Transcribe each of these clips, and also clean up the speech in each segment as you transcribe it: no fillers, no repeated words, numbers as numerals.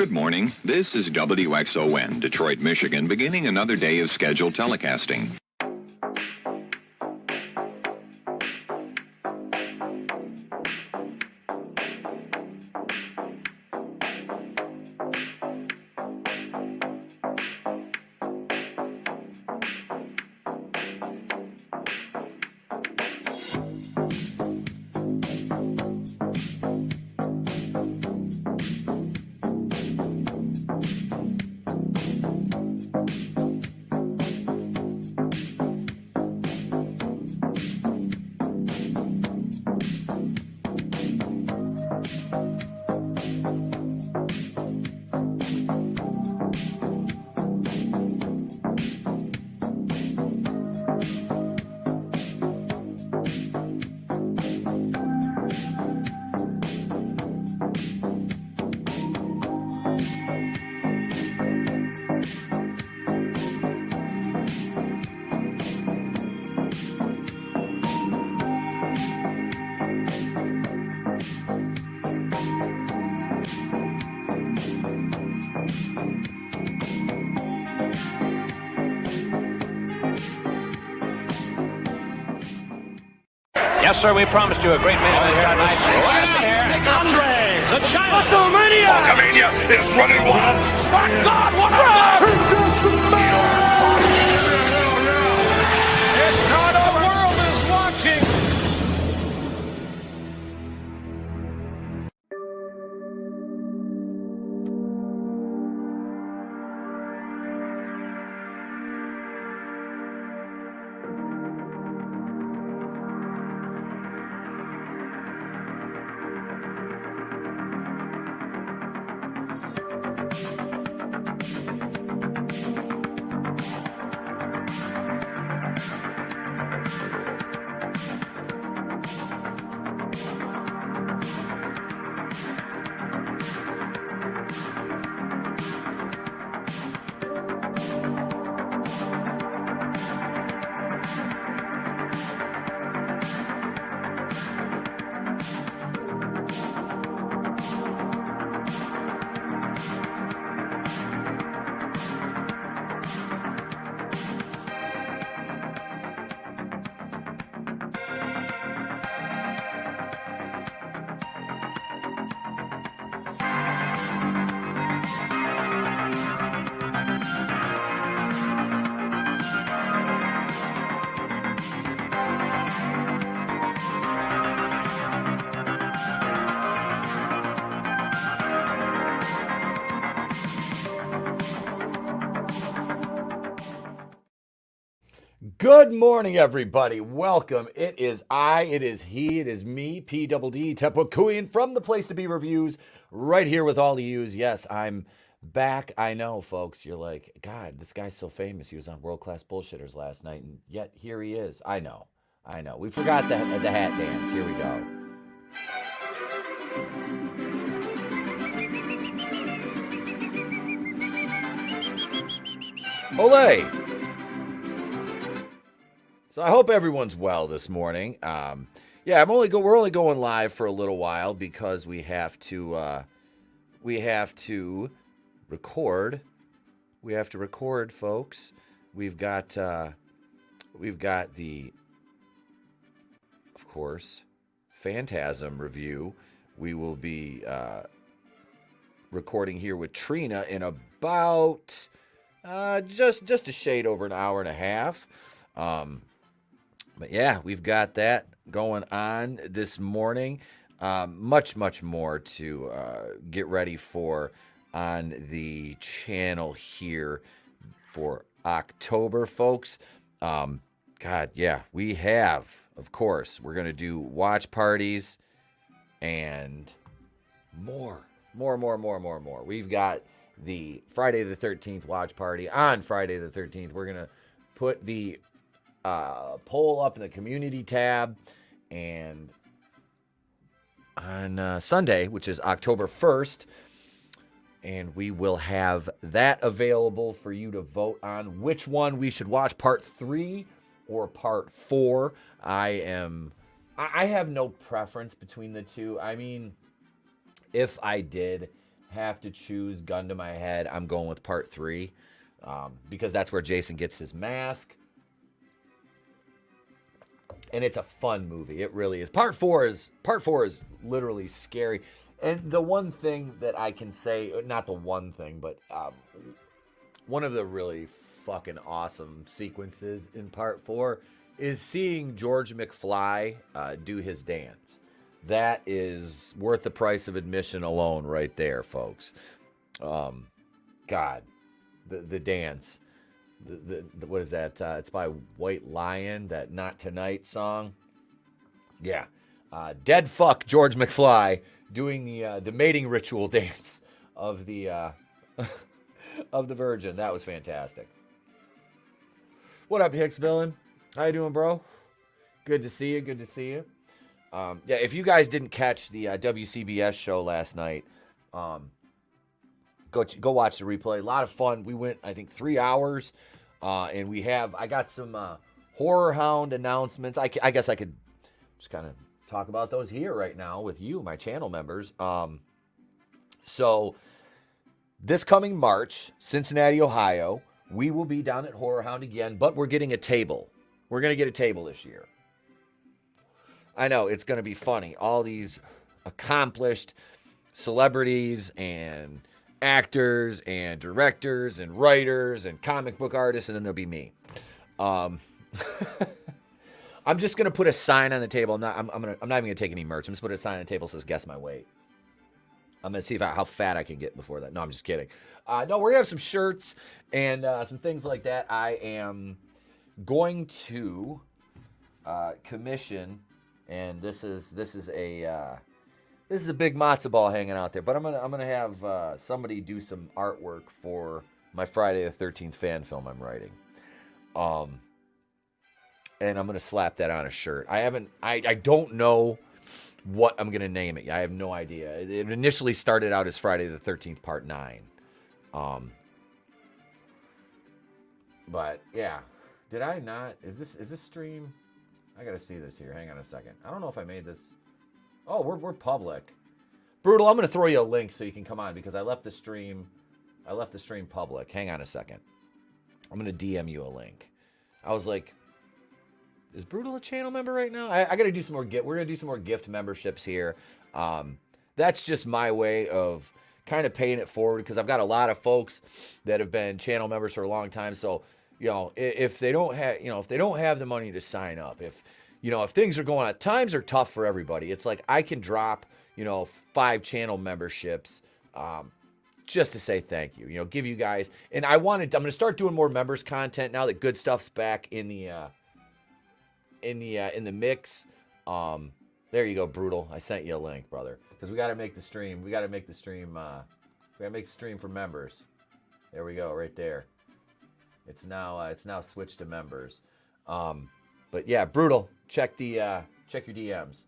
Good morning. This is WXON, Detroit, Michigan, beginning another day of scheduled telecasting. Yes, sir, we promised you a great main event tonight. Andre, the China WrestleMania! Hulkamania is running wild. My God, what a It's not the world is watching. Good morning, everybody. Welcome. It is I, it is he, it is me, P-double-D, Tepukuian from the Place to Be Reviews, right here with all the yous. Yes, I'm back. I know, folks. You're like, God, this guy's so famous. He was on World Class Bullshitters last night, and yet here he is. I know. We forgot the hat dance. Here we go. Hola! So I hope everyone's well this morning. Yeah, we're only going live for a little while because we have to record. We have to record, folks. We've got the, of course, Phantasm review. We will be recording here with Trina in about just a shade over an hour and a half. But yeah, we've got that going on this morning. Much more to get ready for on the channel here for October, folks. God, yeah, we have, of course, we're going to do watch parties and more. We've got the Friday the 13th watch party. On Friday the 13th, we're going to put the poll up in the community tab, and on Sunday, which is October 1st, and we will have that available for you to vote on which one we should watch, part 3 or part 4. I have no preference between the two. I mean, if I did have to choose, gun to my head, I'm going with part 3, because that's where Jason gets his mask. And it's a fun movie. It really is. Part 4 is literally scary. And the one thing that I can say, not the one thing, but one of the really fucking awesome sequences in part 4 is seeing George McFly do his dance. That is worth the price of admission alone right there, folks. God, the dance. The what is that? It's by White Lion, that Not Tonight song. Yeah. Dead fuck George McFly doing the mating ritual dance of the of the Virgin. That was fantastic. What up, Hicks Villain? How you doing, bro? Good to see you. Good to see you. Yeah, if you guys didn't catch the WCBS show last night, go watch the replay. A lot of fun. We went, I think, 3 hours, and I got some Horror Hound announcements. I guess I could just kind of talk about those here right now with you, my channel members. So this coming March, Cincinnati, Ohio, we will be down at Horror Hound again, but we're getting a table. We're going to get a table this year. I know, it's going to be funny. All these accomplished celebrities and actors and directors and writers and comic book artists, and then there'll be me. I'm just going to put a sign on the table. I'm not even going to take any merch. I'm just going to put a sign on the table that says, guess my weight. I'm going to see how fat I can get before that. No, I'm just kidding. No, we're going to have some shirts and some things like that. I am going to commission, and this is a big matzo ball hanging out there. But I'm gonna have somebody do some artwork for my Friday the 13th fan film I'm writing. And I'm gonna slap that on a shirt. I don't know what I'm going to name it. I have no idea. It initially started out as Friday the 13th Part 9. But yeah, did I not? Is this stream? I got to see this here. Hang on a second. I don't know if I made this. Oh, we're public. Brutal, I'm going to throw you a link so you can come on because I left the stream public. Hang on a second. I'm going to DM you a link. I was like, is Brutal a channel member right now? I got to do some more gift. We're going to do some more gift memberships here. That's just my way of kind of paying it forward because I've got a lot of folks that have been channel members for a long time. So, if they don't have the money to sign up, if things are going on, times are tough for everybody. It's like I can drop, 5 channel memberships, just to say thank you, give you guys. And I'm going to start doing more members content now that Goodstuff's back in the mix. There you go, Brutal. I sent you a link, brother, because we got to make the stream. We got to make the stream for members. There we go, right there. It's now switched to members. But yeah, Brutal. Check your DMs.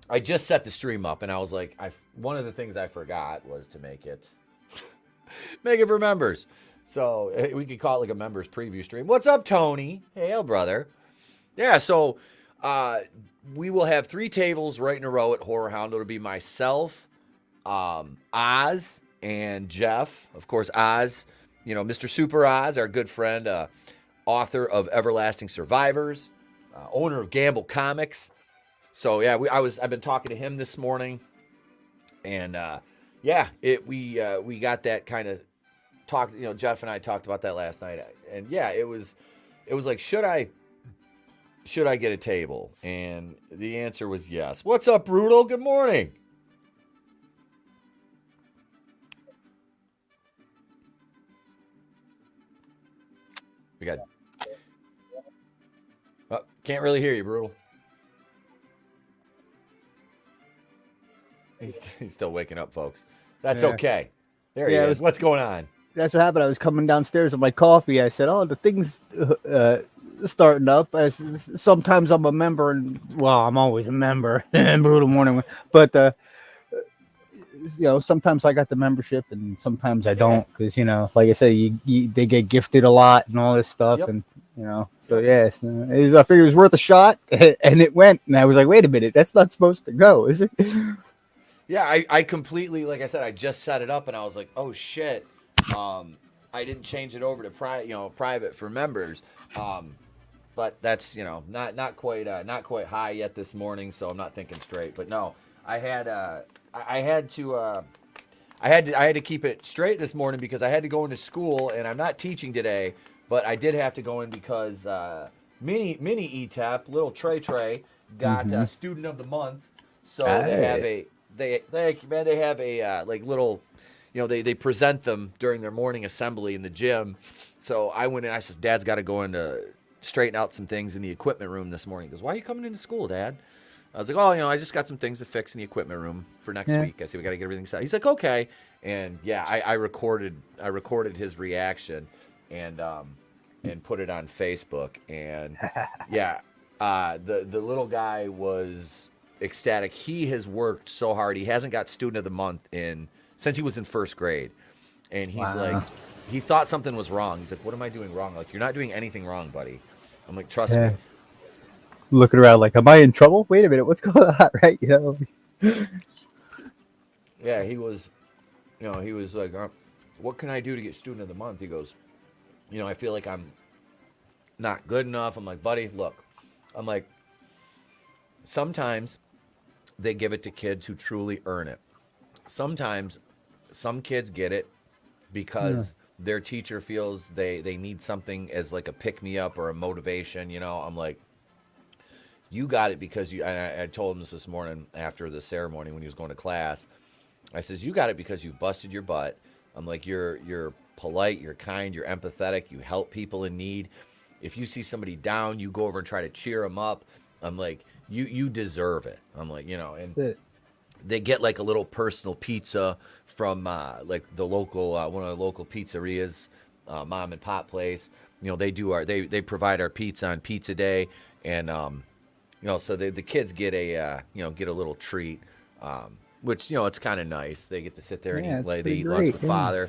I just set the stream up, and I was like, one of the things I forgot was to make it for members. So we could call it like a members preview stream. What's up, Tony? Hey, brother. Yeah, so we will have 3 tables right in a row at Horror Hound. It'll be myself, Oz, and Jeff. Of course, Oz, Mr. Super Oz, our good friend, author of Everlasting Survivors, owner of Gamble Comics. So yeah, I've been talking to him this morning, and we got that kind of talk. Jeff and I talked about that last night, and yeah, it was like, should I get a table? And the answer was yes. What's up, Brutal? Good morning. We got. Oh, can't really hear you, Brutal. He's still waking up, folks. That's okay. There he is. What's going on? That's what happened. I was coming downstairs with my coffee. I said, "Oh, the thing's starting up." Sometimes I'm a member, and I'm always a member. Brutal morning, but sometimes I got the membership, and sometimes I don't, because like I said, they get gifted a lot and all this stuff, and so yes, I figured it was worth a shot, and it went, and I was like, wait a minute, that's not supposed to go, is it? Yeah, I completely, like I said, I just set it up and I was like, oh shit, I didn't change it over to private for members, but that's not quite high yet this morning, so I'm not thinking straight. But no, I had to keep it straight this morning because I had to go into school and I'm not teaching today, but I did have to go in because mini Etep, little Trey got student of the month, so they have a like little, they present them during their morning assembly in the gym. So I went in, I said, Dad's got to go in to straighten out some things in the equipment room this morning. He goes, why are you coming into school, Dad? I was like, oh, I just got some things to fix in the equipment room for next week. I said, we got to get everything set. He's like, okay. And yeah, I recorded his reaction and put it on Facebook. And yeah, the little guy was ecstatic. He has worked so hard. He hasn't got student of the month since he was in first grade. And he's like, he thought something was wrong. He's like, what am I doing wrong? Like, you're not doing anything wrong, buddy. I'm like, trust me. Looking around like, am I in trouble? Wait a minute, what's going on, right? Yeah, he was like, what can I do to get student of the month? He goes, I feel like I'm not good enough. I'm like, buddy, look. I'm like, sometimes they give it to kids who truly earn it. Sometimes some kids get it because their teacher feels they need something as like a pick-me-up or a motivation. I'm like, you got it because you. I told him this morning after the ceremony when he was going to class. I says, you got it because you busted your butt. I'm like, you're polite, you're kind, you're empathetic, you help people in need. If you see somebody down, you go over and try to cheer them up. I'm like, you deserve it. I'm like, and they get like a little personal pizza from like the local one of the local pizzerias, mom and pop place. They do they provide our pizza on pizza day, and so the kids get a get a little treat, which it's kind of nice. They get to sit there and they eat lunch with father.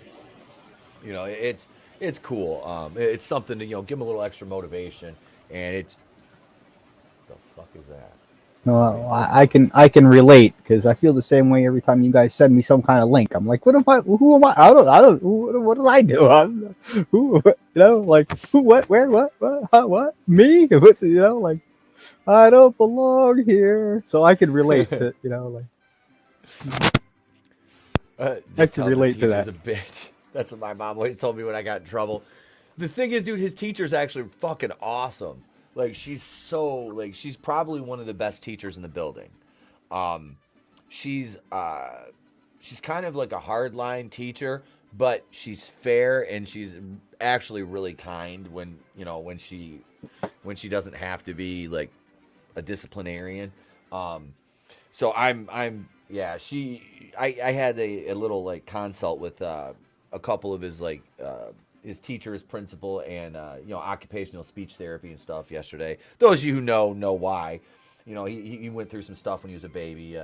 It's cool. It's something to give them a little extra motivation, and it's the fuck is that? No, I can relate because I feel the same way every time you guys send me some kind of link. I'm like, what am I? Who am I? I don't. What did I do? Who? Like who? What? Where? What? What? Me? What? Like I don't belong here. So I can relate to like. I can relate to that. A bitch. That's what my mom always told me when I got in trouble. The thing is, dude, his teacher's actually fucking awesome. Like, she's probably one of the best teachers in the building. She's kind of like a hardline teacher, but she's fair and she's actually really kind when she doesn't have to be like a disciplinarian. So I had a little like consult with a couple of his like his teacher, his principal, and occupational speech therapy and stuff yesterday. Those of you who know why. He went through some stuff when he was a baby.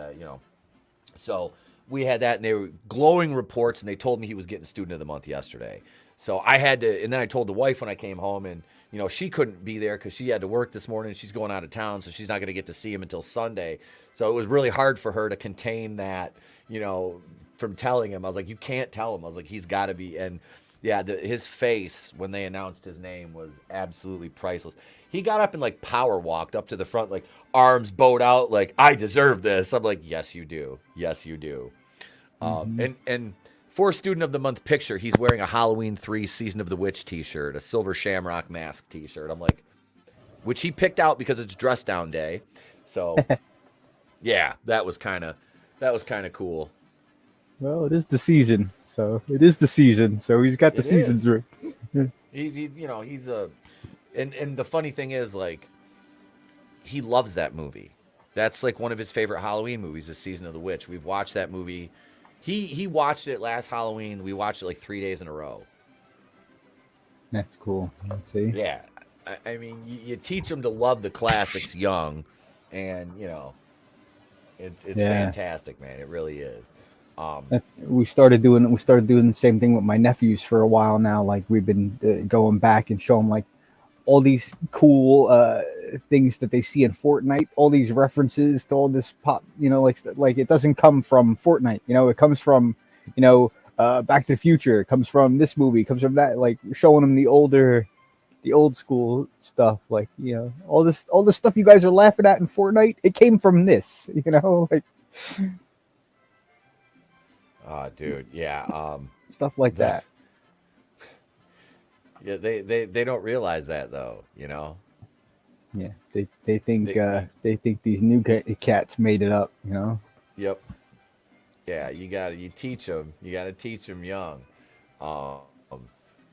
So we had that, and they were glowing reports, and they told me he was getting student of the month yesterday. So I had to, and then I told the wife when I came home, and she couldn't be there because she had to work this morning. She's going out of town, so she's not going to get to see him until Sunday. So it was really hard for her to contain that, from telling him. I was like, you can't tell him. I was like, he's got to be. And yeah, his face when they announced his name was absolutely priceless. He got up and like power walked up to the front, like arms bowed out, like I deserve this. I'm like, yes, you do. Yes, you do. And for student of the month picture, he's wearing a Halloween 3 Season of the Witch t-shirt, a silver shamrock mask t-shirt. I'm like, which he picked out because it's dress down day. So yeah, that was kind of cool. Well, it is the season. So he's got the seasons right. He's a, and the funny thing is, like, he loves that movie. That's like one of his favorite Halloween movies, The Season of the Witch. We've watched that movie. He watched it last Halloween. We watched it like 3 days in a row. That's cool. See? Yeah. I mean, you teach them to love the classics young, and it's fantastic, man. It really is. We started doing the same thing with my nephews for a while now. Like we've been going back and showing like all these cool things that they see in Fortnite, all these references to all this pop, like it doesn't come from Fortnite, it comes from, Back to the Future, it comes from this movie, it comes from that, like showing them the old school stuff, like, all this stuff you guys are laughing at in Fortnite, it came from this, like. Dude, yeah. Stuff like that. Yeah, they don't realize that though, Yeah, they think they think these new cats made it up, Yep. Yeah, you teach them. You got to teach them young.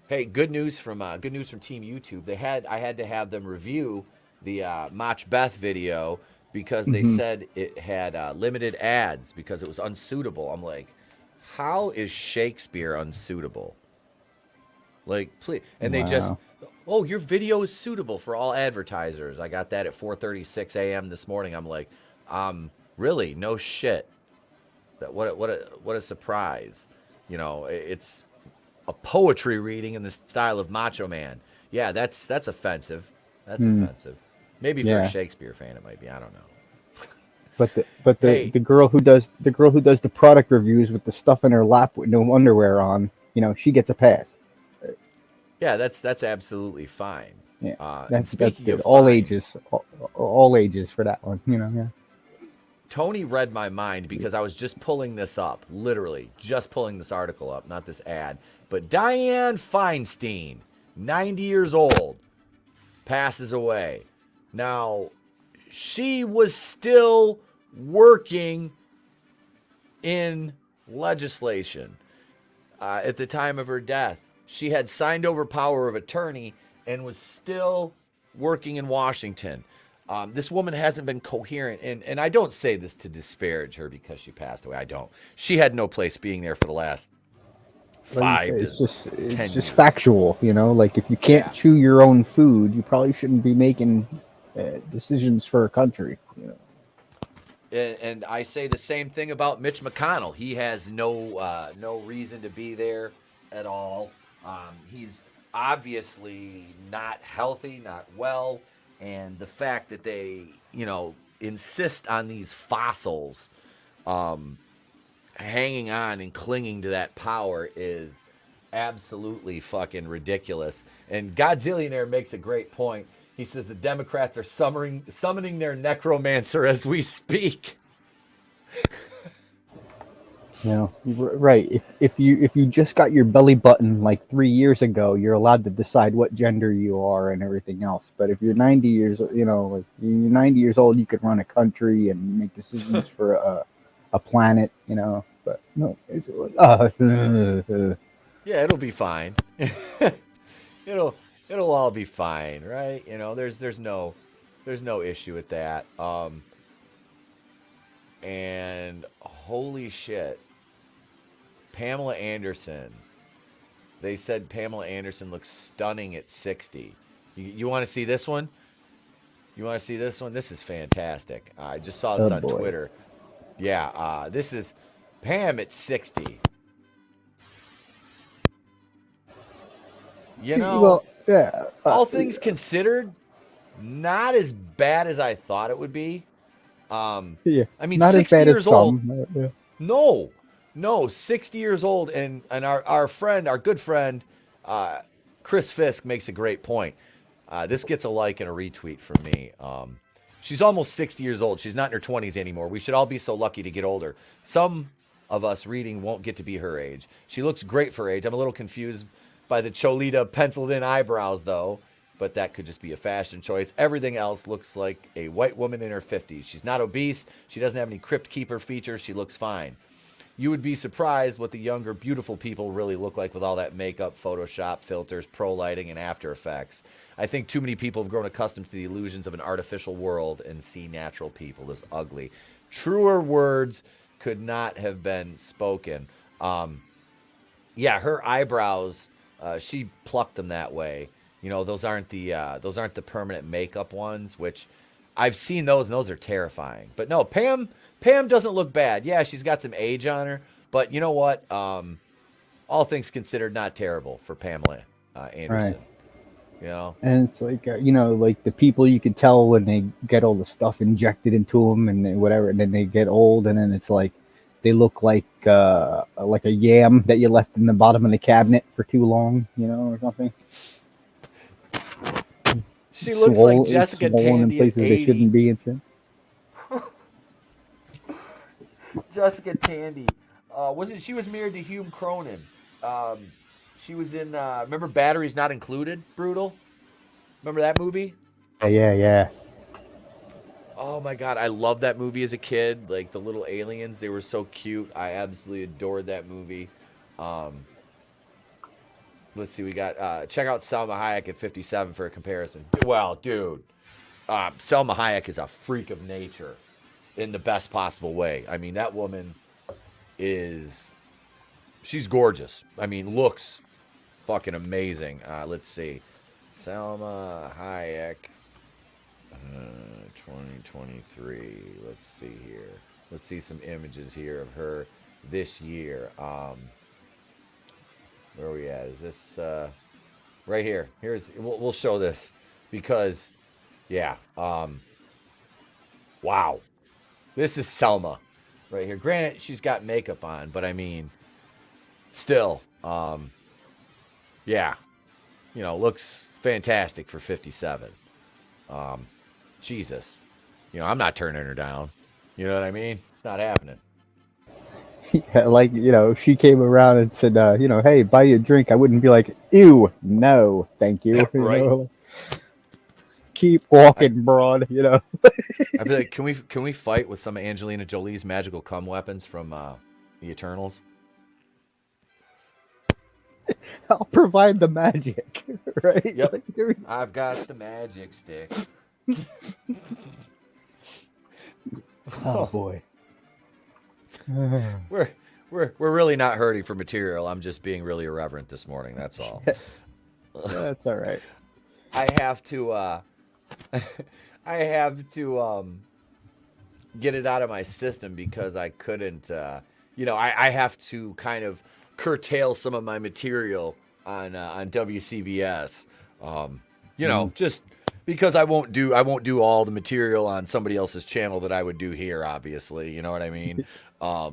Hey, good news from Team YouTube. I had to have them review the Mach Beth video because they said it had limited ads because it was unsuitable. I'm like, how is Shakespeare unsuitable? Like, please. And they just, your video is suitable for all advertisers. I got that at 4:36 a.m. this morning. I'm like, really? No shit. What a surprise. It's a poetry reading in the style of Macho Man. Yeah, that's offensive. That's offensive. Maybe for a Shakespeare fan it might be. I don't know. But the girl who does the product reviews with the stuff in her lap with no underwear on, she gets a pass. Yeah, that's absolutely fine. Yeah, that's good. All ages for that one. Yeah. Tony read my mind because I was just pulling this up, literally just pulling this article up, not this ad. But Dianne Feinstein, 90 years old, passes away. Now, she was still working in legislation at the time of her death. She had signed over power of attorney and was still working in Washington. This woman hasn't been coherent, and I don't say this to disparage her because she passed away. I don't. She had no place being there for the last 5 to 10 years. It's just factual, like if you can't chew your own food, you probably shouldn't be making decisions for a country. And I say the same thing about Mitch McConnell. He has no reason to be there at all. He's obviously not healthy, not well. And the fact that they, insist on these fossils hanging on and clinging to that power is absolutely fucking ridiculous. And Godzillionaire makes a great point. He says the Democrats are summoning their necromancer as we speak. Right. If you just got your belly button like 3 years ago, you're allowed to decide what gender you are and everything else. But if you're 90 years, you're 90 years old, you could run a country and make decisions for a planet, But no, it's yeah, it'll be fine. It'll all be fine, right? There's no issue with that. And holy shit. Pamela Anderson. They said Pamela Anderson looks stunning at 60. You want to see this one? This is fantastic. I just saw this on Twitter. Yeah, this is Pam at 60. All things considered, not as bad as I thought it would be. I mean, not 60 as bad years as old. Some. No, 60 years old, and our friend, our good friend, Chris Fisk makes a great point. This gets a like and a retweet from me. She's almost 60 years old. She's not in her 20s anymore. We should all be so lucky to get older. Some of us reading won't get to be her age. She looks great for her age. I'm a little confused by the Cholita penciled-in eyebrows, though, but that could just be a fashion choice. Everything else looks like a white woman in her 50s. She's not obese. She doesn't have any Crypt Keeper features. She looks fine. You would be surprised what the younger, beautiful people really look like with all that makeup, Photoshop, filters, pro lighting, and After Effects. I think too many people have grown accustomed to the illusions of an artificial world and see natural people as ugly. Truer words could not have been spoken. Yeah, her eyebrows, she plucked them that way. Those aren't the permanent makeup ones, which I've seen those, and those are terrifying. But no, Pam doesn't look bad. Yeah, she's got some age on her, but you know what? All things considered, not terrible for Pamela Anderson. You know, And it's like like the people you could tell when they get all the stuff injected into them and whatever, and then they get old, and then it's like they look like a yam that you left in the bottom of the cabinet for too long, or something. she looks like Jessica swollen in Tandy places at they 80. shouldn't be and shit. Jessica Tandy, she was married to Hugh Cronin. She was in, remember Batteries Not Included, Brutal? Remember that movie? Yeah. Oh my God, I loved that movie as a kid. Like the little aliens, they were so cute. I absolutely adored that movie. Let's see, we got, check out Salma Hayek at 57 for a comparison. Well, dude, Salma Hayek is a freak of nature in the best possible way. I mean, that woman she's gorgeous. I mean, looks fucking amazing. Let's see. Salma Hayek, 2023. Let's see here. Let's see some images here of her this year. Where are we at? Is this right here? We'll show this because, yeah. Wow, this is Selma right here. Granted, she's got makeup on, but I mean, still, yeah, looks fantastic for 57. Jesus, I'm not turning her down. You know what I mean? It's not happening. Yeah, like, she came around and said, hey, buy you a drink. I wouldn't be like, ew, no, thank you. Right. Keep walking, broad, I'd be like, can we fight with some of Angelina Jolie's magical cum weapons from the Eternals? I'll provide the magic, right? Yep. Like, I've got the magic stick. oh boy. We're really not hurting for material. I'm just being really irreverent this morning. That's all. That's all right. I have to get it out of my system because I couldn't. I have to kind of curtail some of my material on WCBS. Just because I won't do all the material on somebody else's channel that I would do here. Obviously, you know what I mean. Yeah.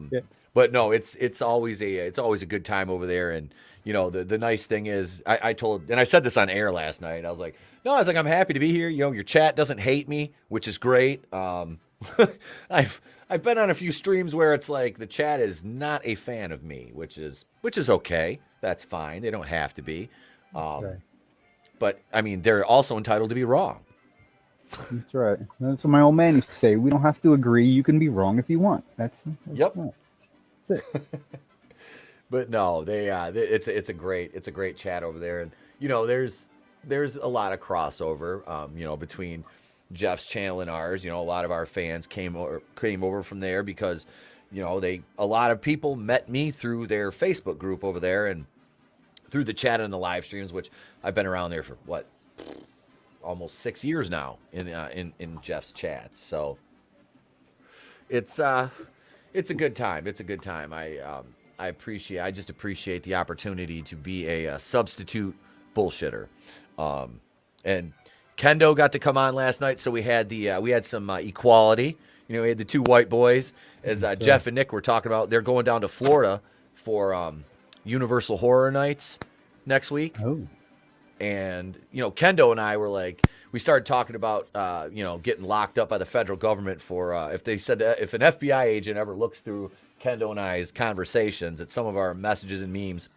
But no, it's always a good time over there. And the nice thing is, I said this on air last night. I was like, I'm happy to be here. Your chat doesn't hate me, which is great. I've been on a few streams where it's like the chat is not a fan of me, which is okay. That's fine. They don't have to be. Right. But I mean, they're also entitled to be wrong. That's right. That's what my old man used to say. We don't have to agree. You can be wrong if you want. That's yep. That's it. But no, it's a great chat over there, and there's a lot of crossover, between Jeff's channel and ours. A lot of our fans came over from there because, a lot of people met me through their Facebook group over there and through the chat and the live streams, which I've been around there for almost 6 years now in Jeff's chat. So it's a good time. It's a good time. I just appreciate the opportunity to be a substitute bullshitter. And Kendo got to come on last night, so we had some equality. We had the two white boys, as Jeff and Nick were talking about. They're going down to Florida for Universal Horror Nights next week. Oh. And, Kendo and I were like, we started talking about, getting locked up by the federal government for, if an FBI agent ever looks through Kendo and I's conversations at some of our messages and memes,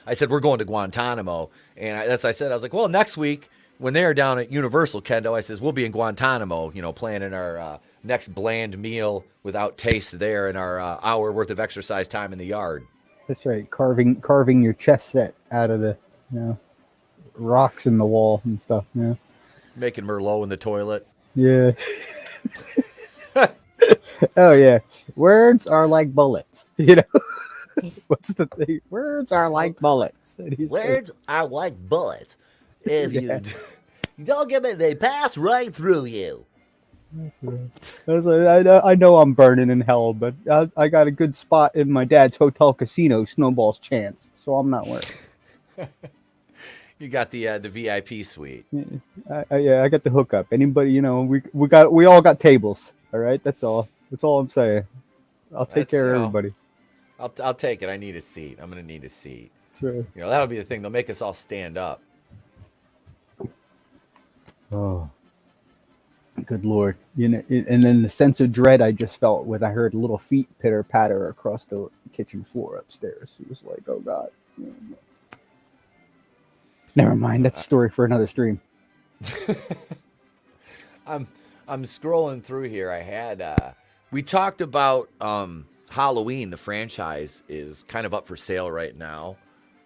I said, we're going to Guantanamo. And I was like, well, next week when they're down at Universal, Kendo, I says, we'll be in Guantanamo, planning our next bland meal without taste there in our hour worth of exercise time in the yard. That's right. Carving your chess set out of the, rocks in the wall and stuff. Yeah. Making Merlot in the toilet. Yeah. Oh yeah. Words are like bullets. What's the thing? Words are like bullets. Words are like bullets. If you don't get it, they pass right through you. That's right. I know I'm burning in hell, but I got a good spot in my dad's hotel casino, Snowball's chance, so I'm not worried. You got the VIP suite. Yeah, I got the hookup. Anybody, we all got tables. All right, that's all. That's all I'm saying. I'll take care of everybody. I'll take it. I need a seat. I'm gonna need a seat. That's right. That'll be the thing. They'll make us all stand up. Oh, good Lord! And then the sense of dread I just felt when I heard little feet pitter patter across the kitchen floor upstairs. It was like, oh God. Never mind. That's a story for another stream. I'm scrolling through here. I had we talked about Halloween. The franchise is kind of up for sale right now.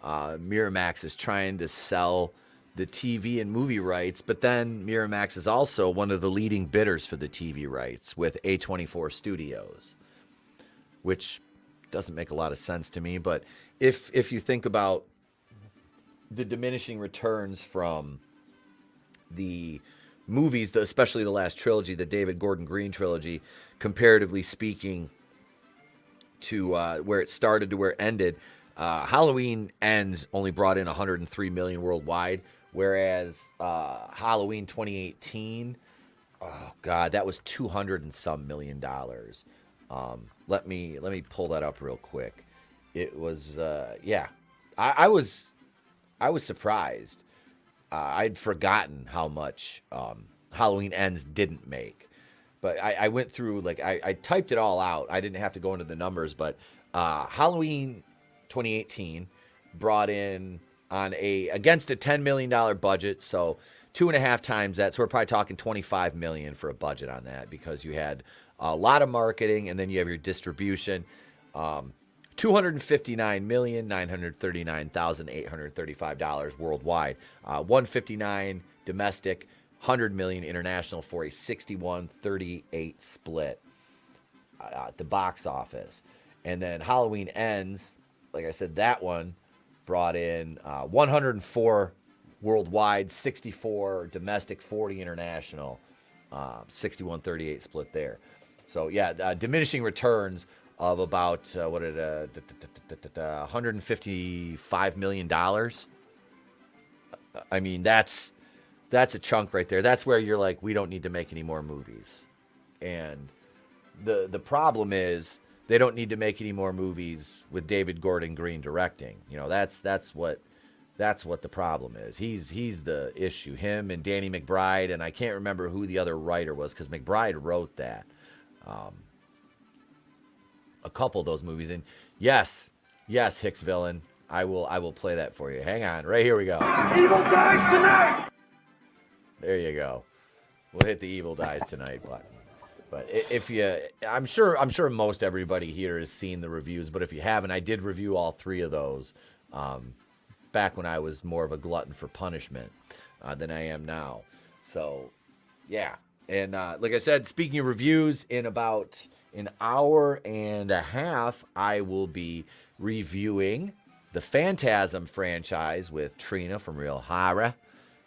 Miramax is trying to sell the TV and movie rights, but then Miramax is also one of the leading bidders for the TV rights with A24 Studios, which doesn't make a lot of sense to me. But if you think about the diminishing returns from the movies, especially the last trilogy, the David Gordon Green trilogy, comparatively speaking to where it started to where it ended, Halloween Ends only brought in 103 million worldwide, whereas Halloween 2018, oh God, that was 200 and some million dollars. Let me pull that up real quick. It was I was surprised. I'd forgotten how much Halloween Ends didn't make. But I went through, I typed it all out. I didn't have to go into the numbers, but Halloween 2018 brought in against a $10 million budget, so 2.5 times that. So we're probably talking $25 million for a budget on that, because you had a lot of marketing and then you have your distribution. $259,939,835 worldwide, $159 domestic, $100 million international for a 61-38 split at the box office. And then Halloween Ends, like I said, that one brought in 104 worldwide, 64 domestic, 40 international, 61-38 split there. So yeah, diminishing returns of about $155 million. I mean, that's a chunk right there. That's where you're like, we don't need to make any more movies. And the problem is they don't need to make any more movies with David Gordon Green directing. That's what the problem is. He's the issue. Him and Danny McBride, and I can't remember who the other writer was, because McBride wrote that. A couple of those movies. And yes, Hicks Villain, I will play that for you. Hang on, right here we go. Evil dies tonight! There you go. We'll hit the Evil Dies Tonight button. But I'm sure most everybody here has seen the reviews, but if you haven't, I did review all three of those back when I was more of a glutton for punishment than I am now. So, yeah. And like I said, speaking of reviews, in about an hour and a half, I will be reviewing the Phantasm franchise with Trina from Real Horror,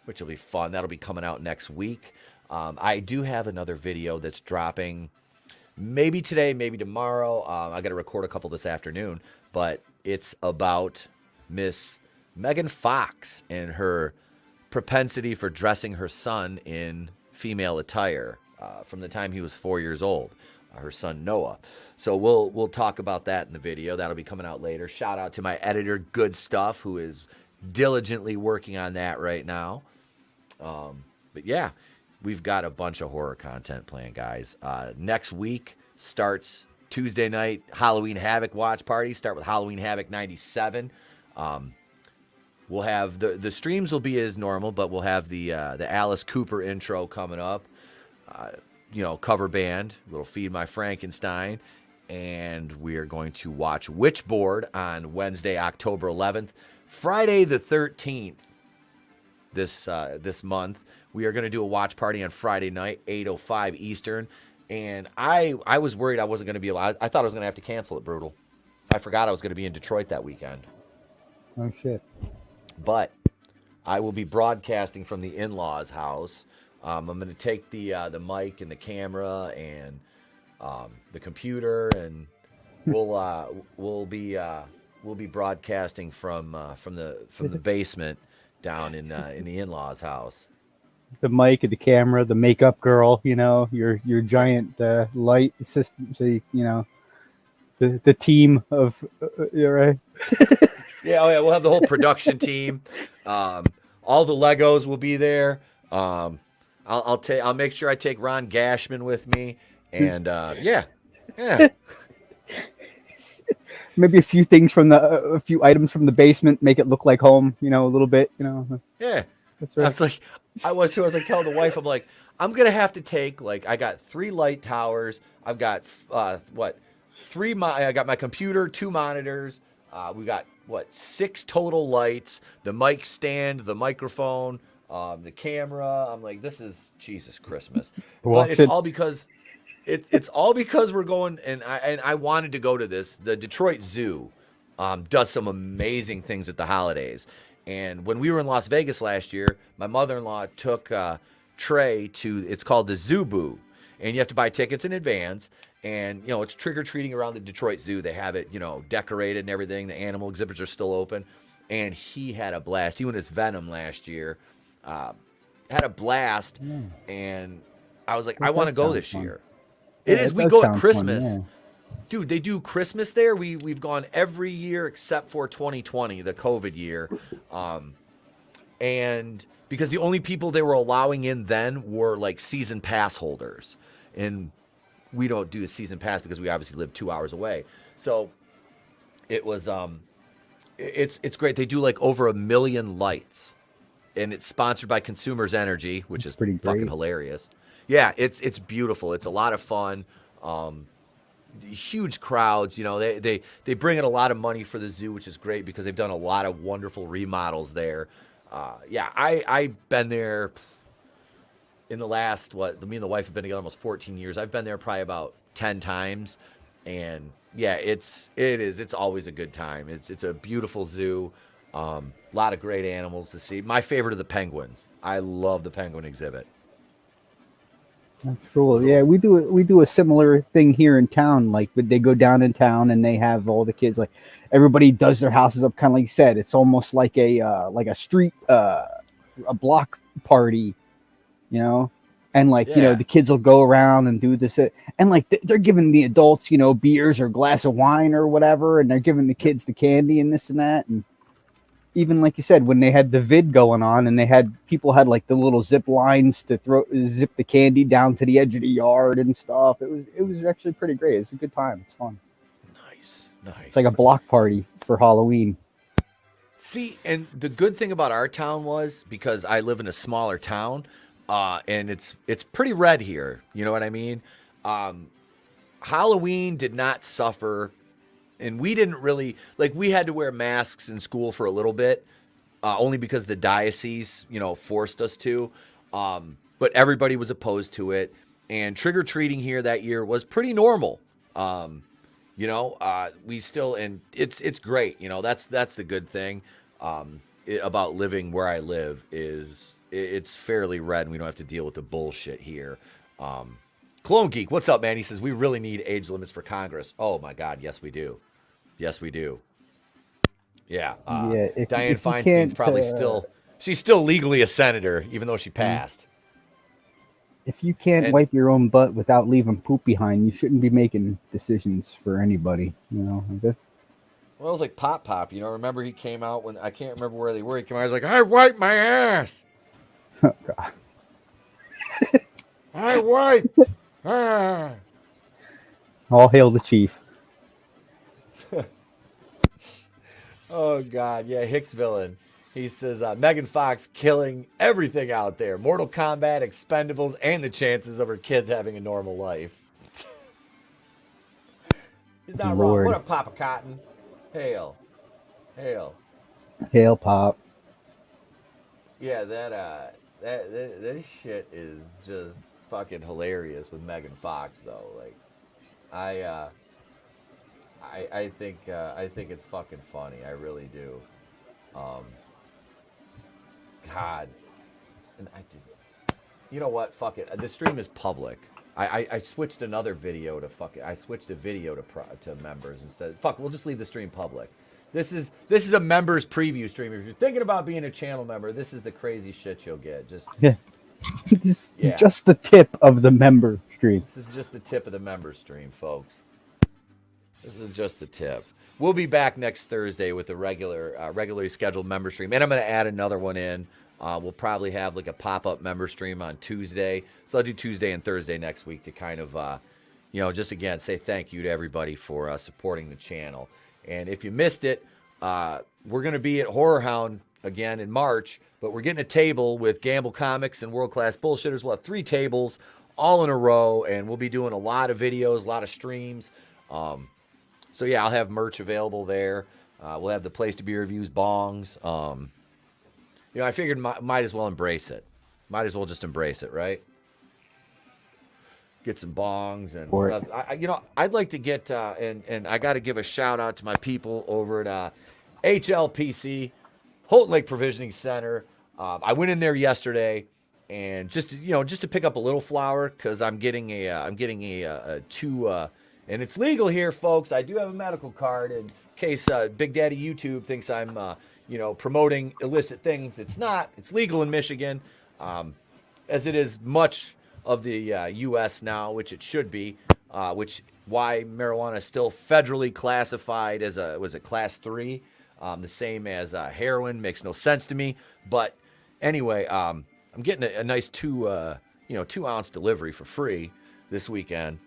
which will be fun. That'll be coming out next week. I do have another video that's dropping maybe today, maybe tomorrow. I got to record a couple this afternoon, but it's about Miss Megan Fox and her propensity for dressing her son in female attire from the time he was 4 years old. Her son Noah. So we'll talk about that in the video. That'll be coming out later. Shout out to my editor Goodstuff, who is diligently working on that right now. But yeah, we've got a bunch of horror content planned, guys. Next week starts Tuesday night Halloween Havoc watch party. Start with Halloween Havoc 97. We'll have the streams will be as normal, but we'll have the Alice Cooper intro coming up. Cover band, little Feed My Frankenstein, and we are going to watch Witchboard on Wednesday, October 11th. Friday the 13th, this month, we are going to do a watch party on Friday night, 8:05 Eastern, and I was worried I wasn't going to be able. I thought I was going to have to cancel it, Brutal. I forgot I was going to be in Detroit that weekend. Oh, shit. But I will be broadcasting from the in-laws' house. I'm going to take the mic and the camera and the computer, and we'll be broadcasting from the basement down in the in-laws' house. The mic, the camera, the makeup girl, your giant light system. So the team of right. Yeah, oh yeah, we'll have the whole production team. All the Legos will be there. I'll make sure I take Ron Gashman with me, and yeah. Maybe a few things from a few items from the basement, make it look like home. A little bit. Yeah, that's right. I was telling the wife, I'm like, I'm gonna have to take I got 3 light towers. I've got I got my computer, 2 monitors. We got 6 total lights, the mic stand, the microphone, the camera. I'm like, this is Jesus Christmas. But it's all because it's all because we're going, and I wanted to go to this. The Detroit Zoo does some amazing things at the holidays. And when we were in Las Vegas last year, my mother-in-law took Trey to, it's called the Zoo Boo. And you have to buy tickets in advance. And, it's trick-or-treating around the Detroit Zoo. They have it, decorated and everything. The animal exhibits are still open. And he had a blast. He went as Venom last year. Had a blast. And I was like, I want to go this year. It is. We go at Christmas. Fun, yeah. Dude, they do Christmas there. We've gone every year except for 2020, the COVID year. And because the only people they were allowing in then were season pass holders. And we don't do a season pass because we obviously live 2 hours away. So it was it's great. They do over 1 million lights. And it's sponsored by Consumers Energy, which is pretty fucking hilarious. Yeah, it's beautiful. It's a lot of fun. Huge crowds, they bring in a lot of money for the zoo, which is great because they've done a lot of wonderful remodels there. I've been there in the last, me and the wife have been together almost 14 years. I've been there probably about 10 times. And yeah, it's always a good time. It's a beautiful zoo. A lot of great animals to see. My favorite are the penguins. I love the penguin exhibit. That's cool. Yeah, we do a similar thing here in town. They go down in town and they have all the kids. Everybody does their houses up, kind of like you said. It's almost like a street, a block party, and the kids will go around and do this, and they're giving the adults, beers or a glass of wine or whatever, and they're giving the kids the candy and this and that, and even like you said, when they had the vid going on and people had the little zip lines to zip the candy down to the edge of the yard and stuff. It was actually pretty great. It's a good time. It's fun. Nice. It's like a block party for Halloween. See, and the good thing about our town was because I live in a smaller town, and it's pretty red here. You know what I mean? Halloween did not suffer. And we didn't really, we had to wear masks in school for a little bit, only because the diocese, forced us to. But everybody was opposed to it. And trick-or-treating here that year was pretty normal. We still, and it's great. That's the good thing about living where I live is it's fairly red and we don't have to deal with the bullshit here. Clone Geek, what's up, man? He says, we really need age limits for Congress. Oh, my God. Yes, we do. Yes, we do. Yeah. Dianne Feinstein's probably she's still legally a senator, even though she passed. If you can't wipe your own butt without leaving poop behind, you shouldn't be making decisions for anybody, Well, it was like Pop. Remember he came out when, I can't remember where they were. He came out, he was like, I wiped my ass. Oh, God. I wiped. All hail the chief. Oh, God. Yeah, Hicks villain. He says, Megan Fox killing everything out there. Mortal Kombat, Expendables, and the chances of her kids having a normal life. He's not wrong. What a Papa Cotton. Hail. Hail, Pop. Yeah, that shit is just fucking hilarious with Megan Fox, though. I think it's fucking funny. I really do. God, and you know what? Fuck it. The stream is public. I switched another video to I switched a video to members instead. Fuck, we'll just leave the stream public. This is a members preview stream. If you're thinking about being a channel member, this is the crazy shit you'll get. Just Just the tip of the member stream. This is just the tip of the member stream, folks. This is just the tip. We'll be back next Thursday with a regularly scheduled member stream, and I'm going to add another one in. We'll probably have like a pop-up member stream on Tuesday. So I'll do Tuesday and Thursday next week to kind of, just again say thank you to everybody for supporting the channel. And if you missed it, we're going to be at Horror Hound again in March, but we're getting a table with Gamble Comics and World Class Bullshitters. We'll have 3 tables all in a row, and we'll be doing a lot of videos, a lot of streams. So yeah, I'll have merch available there. We'll have the place to be reviews, bongs. I figured might as well embrace it. Might as well just embrace it, right? Get some bongs and I'd like to get and I got to give a shout out to my people over at HLPC, Holton Lake Provisioning Center. I went in there yesterday and just to pick up a little flour because I'm getting a 2. And it's legal here, folks. I do have a medical card in case Big Daddy YouTube thinks I'm, promoting illicit things. It's not. It's legal in Michigan, as it is much of the U.S. now, which it should be, why marijuana is still federally classified as a class 3, the same as heroin. Makes no sense to me. But anyway, I'm getting a nice 2-ounce delivery for free this weekend.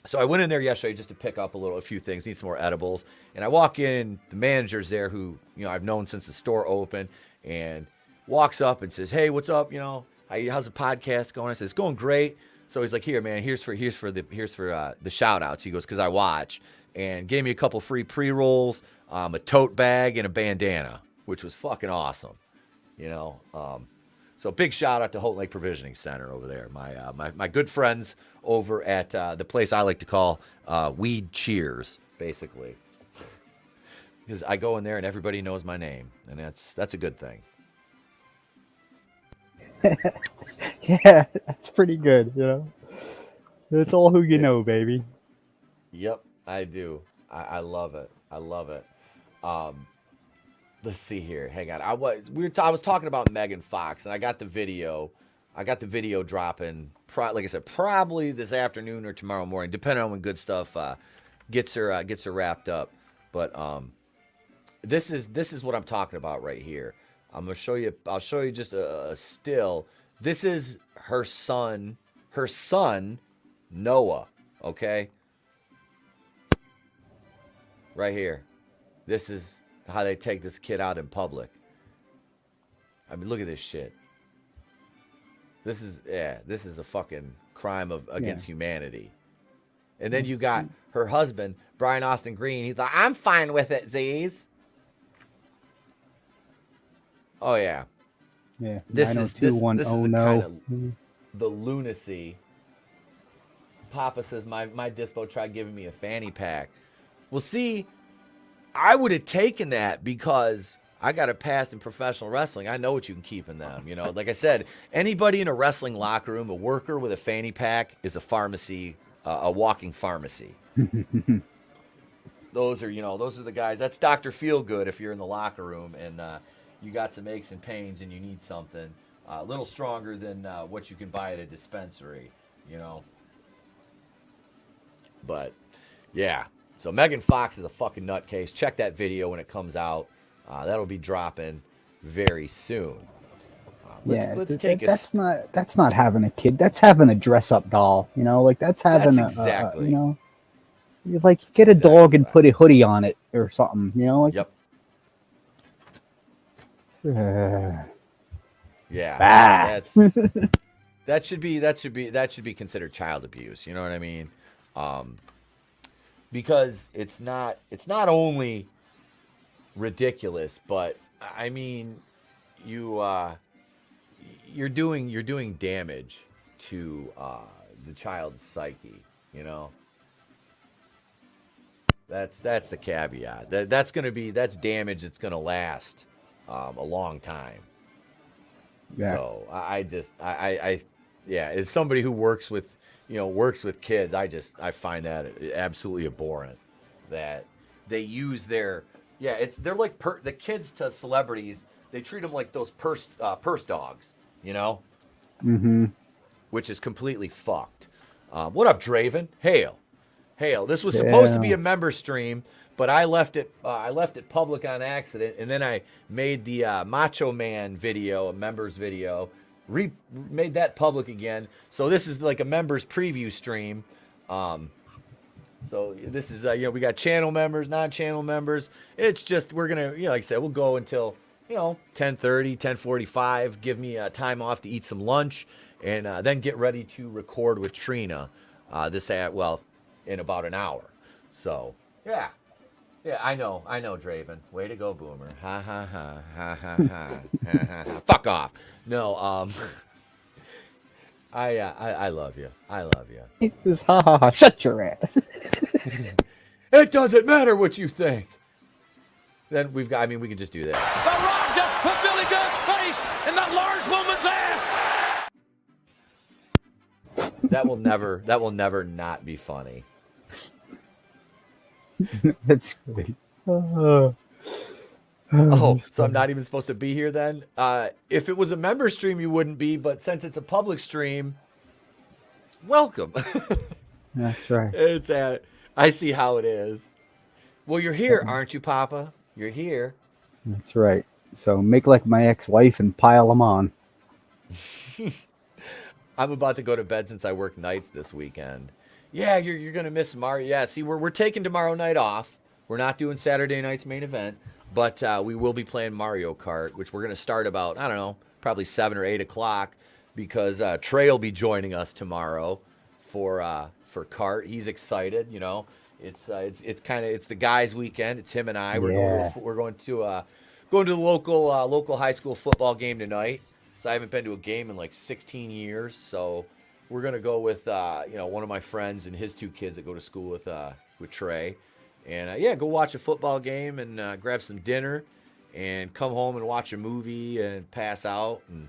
So I went in there yesterday just to pick up a few things, need some more edibles. And I walk in, the manager's there who, I've known since the store opened, and walks up and says, "Hey, what's up? How's the podcast going?" I said, "It's going great." So he's like, "Here, man, here's for the shout outs." He goes, "Cause I watch," and gave me a couple free pre-rolls, a tote bag and a bandana, which was fucking awesome. So big shout out to Holton Lake Provisioning Center over there. My good friends over at the place I like to call Weed Cheers, basically. Because I go in there and everybody knows my name, and that's a good thing. Yeah, that's pretty good, It's all who you know, baby. Yep, I do. I love it. I love it. Let's see here. Hang on. I was talking about Megan Fox, and I got the video. Dropping. Like I said, probably this afternoon or tomorrow morning, depending on when Goodstuff gets her wrapped up. But this is what I'm talking about right here. I'm gonna show you. I'll show you just a still. This is her son. Her son, Noah. Okay. Right here. This is how they take this kid out in public. I mean, look at this shit. This is a fucking crime against humanity. And then you got her husband, Brian Austin Green. He's like, "I'm fine with it, Z's." Oh yeah. Yeah. This is the kind of the lunacy. Papa says my dispo tried giving me a fanny pack. Well, see, I would have taken that because I got a past in professional wrestling. I know what you can keep in them. Like I said, anybody in a wrestling locker room, a worker with a fanny pack is a pharmacy, a walking pharmacy. Those are the guys. That's Dr. Feelgood if you're in the locker room and you got some aches and pains and you need something a little stronger than what you can buy at a dispensary, But, yeah. So Megan Fox is a fucking nutcase. Check that video when it comes out. That'll be dropping very soon. Let's take it. That's not having a kid. That's having a dress-up doll. That's having exactly. You get a dog and put a hoodie on it or something. Yep. Yeah. That's that should be considered child abuse. You know what I mean? Because it's not only ridiculous, but I mean, you're doing damage to the child's psyche. That's the caveat. That's damage that's gonna last a long time. Yeah. So I as somebody who works with kids, I find that absolutely abhorrent that they use their Yeah, they're like the kids to celebrities. They treat them like those purse dogs, you know? Mm-hmm. Which is completely fucked. What up, Draven? Hail. This was supposed to be a member stream, but I left it public on accident, and then I made the Macho Man video, a members video, made that public again. So this is like a members preview stream. So this is we got channel members, non-channel members. It's just we're gonna like I said, we'll go until 10:30, 10:45. Give me time off to eat some lunch, and then get ready to record with Trina. In about an hour. So yeah, I know, Draven. Way to go, Boomer. Ha ha ha ha ha ha ha. Fuck off. No, I love you. I love you. Just ha ha ha. Shut your ass. It doesn't matter what you think. Then we can just do that. The Rock just put Billy Gunn's face in that large woman's ass. That will never not be funny. That's great. Oh, so I'm not even supposed to be here then? If it was a member stream, you wouldn't be, but since it's a public stream, welcome. That's right. I see how it is. Well, you're here, aren't you, Papa? You're here. That's right. So make like my ex-wife and pile them on. I'm about to go to bed since I work nights this weekend. Yeah, you're gonna miss Mario. Yeah, see, we're taking tomorrow night off. We're not doing Saturday night's main event, but we will be playing Mario Kart, which we're gonna start about probably 7 or 8 o'clock, because Trey will be joining us tomorrow for kart. He's excited. It's the guys' weekend. It's him and I. We're going to the local high school football game tonight. So I haven't been to a game in like 16 years. So we're gonna go with one of my friends and his 2 kids that go to school with Trey, and go watch a football game and grab some dinner, and come home and watch a movie and pass out. And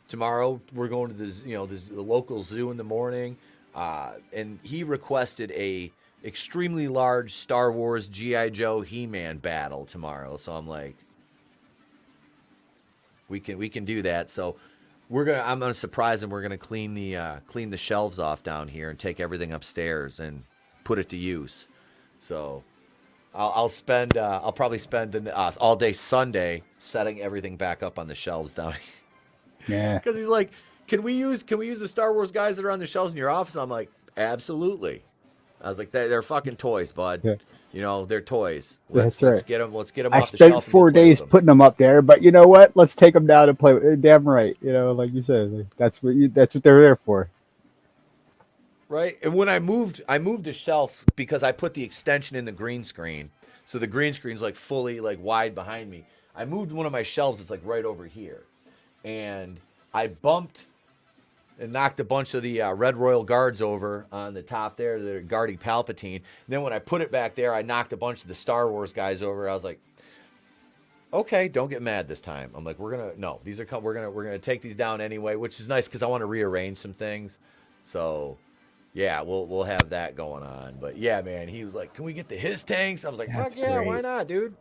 tomorrow we're going to the local zoo in the morning, and he requested a extremely large Star Wars G.I. Joe He-Man battle tomorrow. So I'm like, we can do that. So I'm gonna surprise him. We're gonna clean the shelves off down here and take everything upstairs and put it to use. So I'll probably spend all day Sunday setting everything back up on the shelves down here. Yeah. Because he's like, can we use the Star Wars guys that are on the shelves in your office? I'm like, absolutely. I was like, they're fucking toys, bud. Yeah. They're toys. Let's get them. Let's get them off the shelf. I spent 4 days putting them up there, but you know what? Let's take them down and play with it. Damn right. Like you said, that's what they're there for. Right. And when I moved the shelf because I put the extension in the green screen. So the green screen's like fully like wide behind me. I moved one of my shelves that's like right over here. And I bumped and knocked a bunch of the Red Royal Guards over on the top there that are guarding Palpatine. And then when I put it back there, I knocked a bunch of the Star Wars guys over. I was like, okay, don't get mad this time. I'm like, we're gonna take these down anyway, which is nice because I want to rearrange some things. So yeah, we'll have that going on. But yeah, man, he was like, can we get the his tanks? I was like, fuck yeah, why not, dude?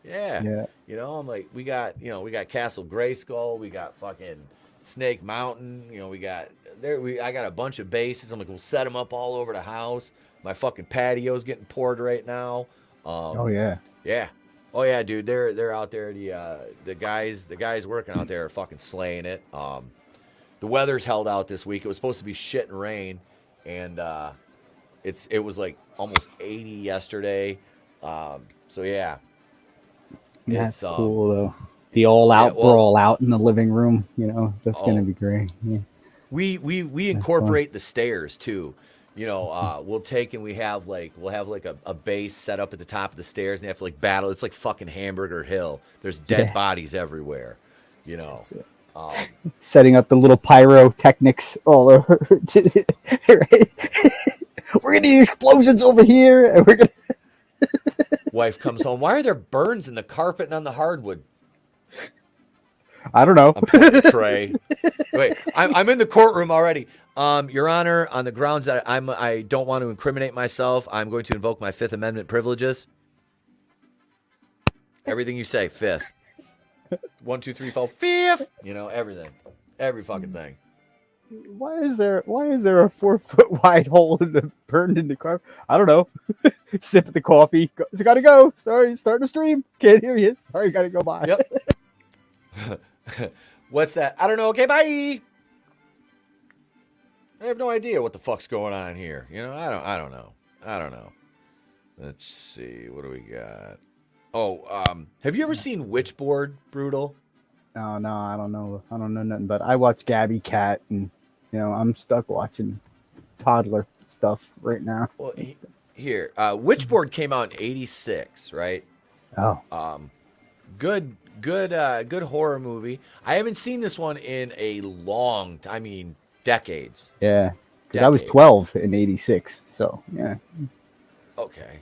Yeah. I'm like, we got Castle Grayskull, we got fucking Snake Mountain, I got a bunch of bases. I'm like, we'll set them up all over the house. My fucking patio's getting poured right now. Oh yeah, dude. They're out there. The guys working out there are fucking slaying it. The weather's held out this week. It was supposed to be shit and rain, and it was like almost 80 yesterday. So yeah, that's cool though. The all-out brawl out in the living room, that's gonna be great. Yeah. We incorporate the stairs too. We'll take and we'll have like a base set up at the top of the stairs, and they have to like battle. It's like fucking Hamburger Hill. There's dead bodies everywhere. Setting up the little pyrotechnics all over. Right? We're gonna need explosions over here, and we're gonna. Wife comes home. Why are there burns in the carpet and on the hardwood? I don't know. I'm Trey. Wait, I'm in the courtroom already. Your Honor, on the grounds that I don't want to incriminate myself, I'm going to invoke my Fifth Amendment privileges. Everything you say, fifth. 1, 2, 3, 4, fifth. You know, everything. Every fucking thing. Why is there a 4-foot wide hole burned in the carpet? I don't know. Sip of the coffee. Gotta go. Sorry, starting the stream. Can't hear you. Sorry, gotta go by. Yep. What's that? I don't know. Okay, bye. I have no idea what the fuck's going on here. You know, I don't know. Let's see. What do we got? Oh, have you ever seen Witchboard, Brutal? No, I don't know. I don't know nothing, but I watch Gabby Cat, and I'm stuck watching toddler stuff right now. Well, here, Witchboard came out in '86, right? Oh, Good horror movie. I haven't seen this one in a long time. I mean, decades. yeah. Because I was 12 in '86, so yeah. Okay.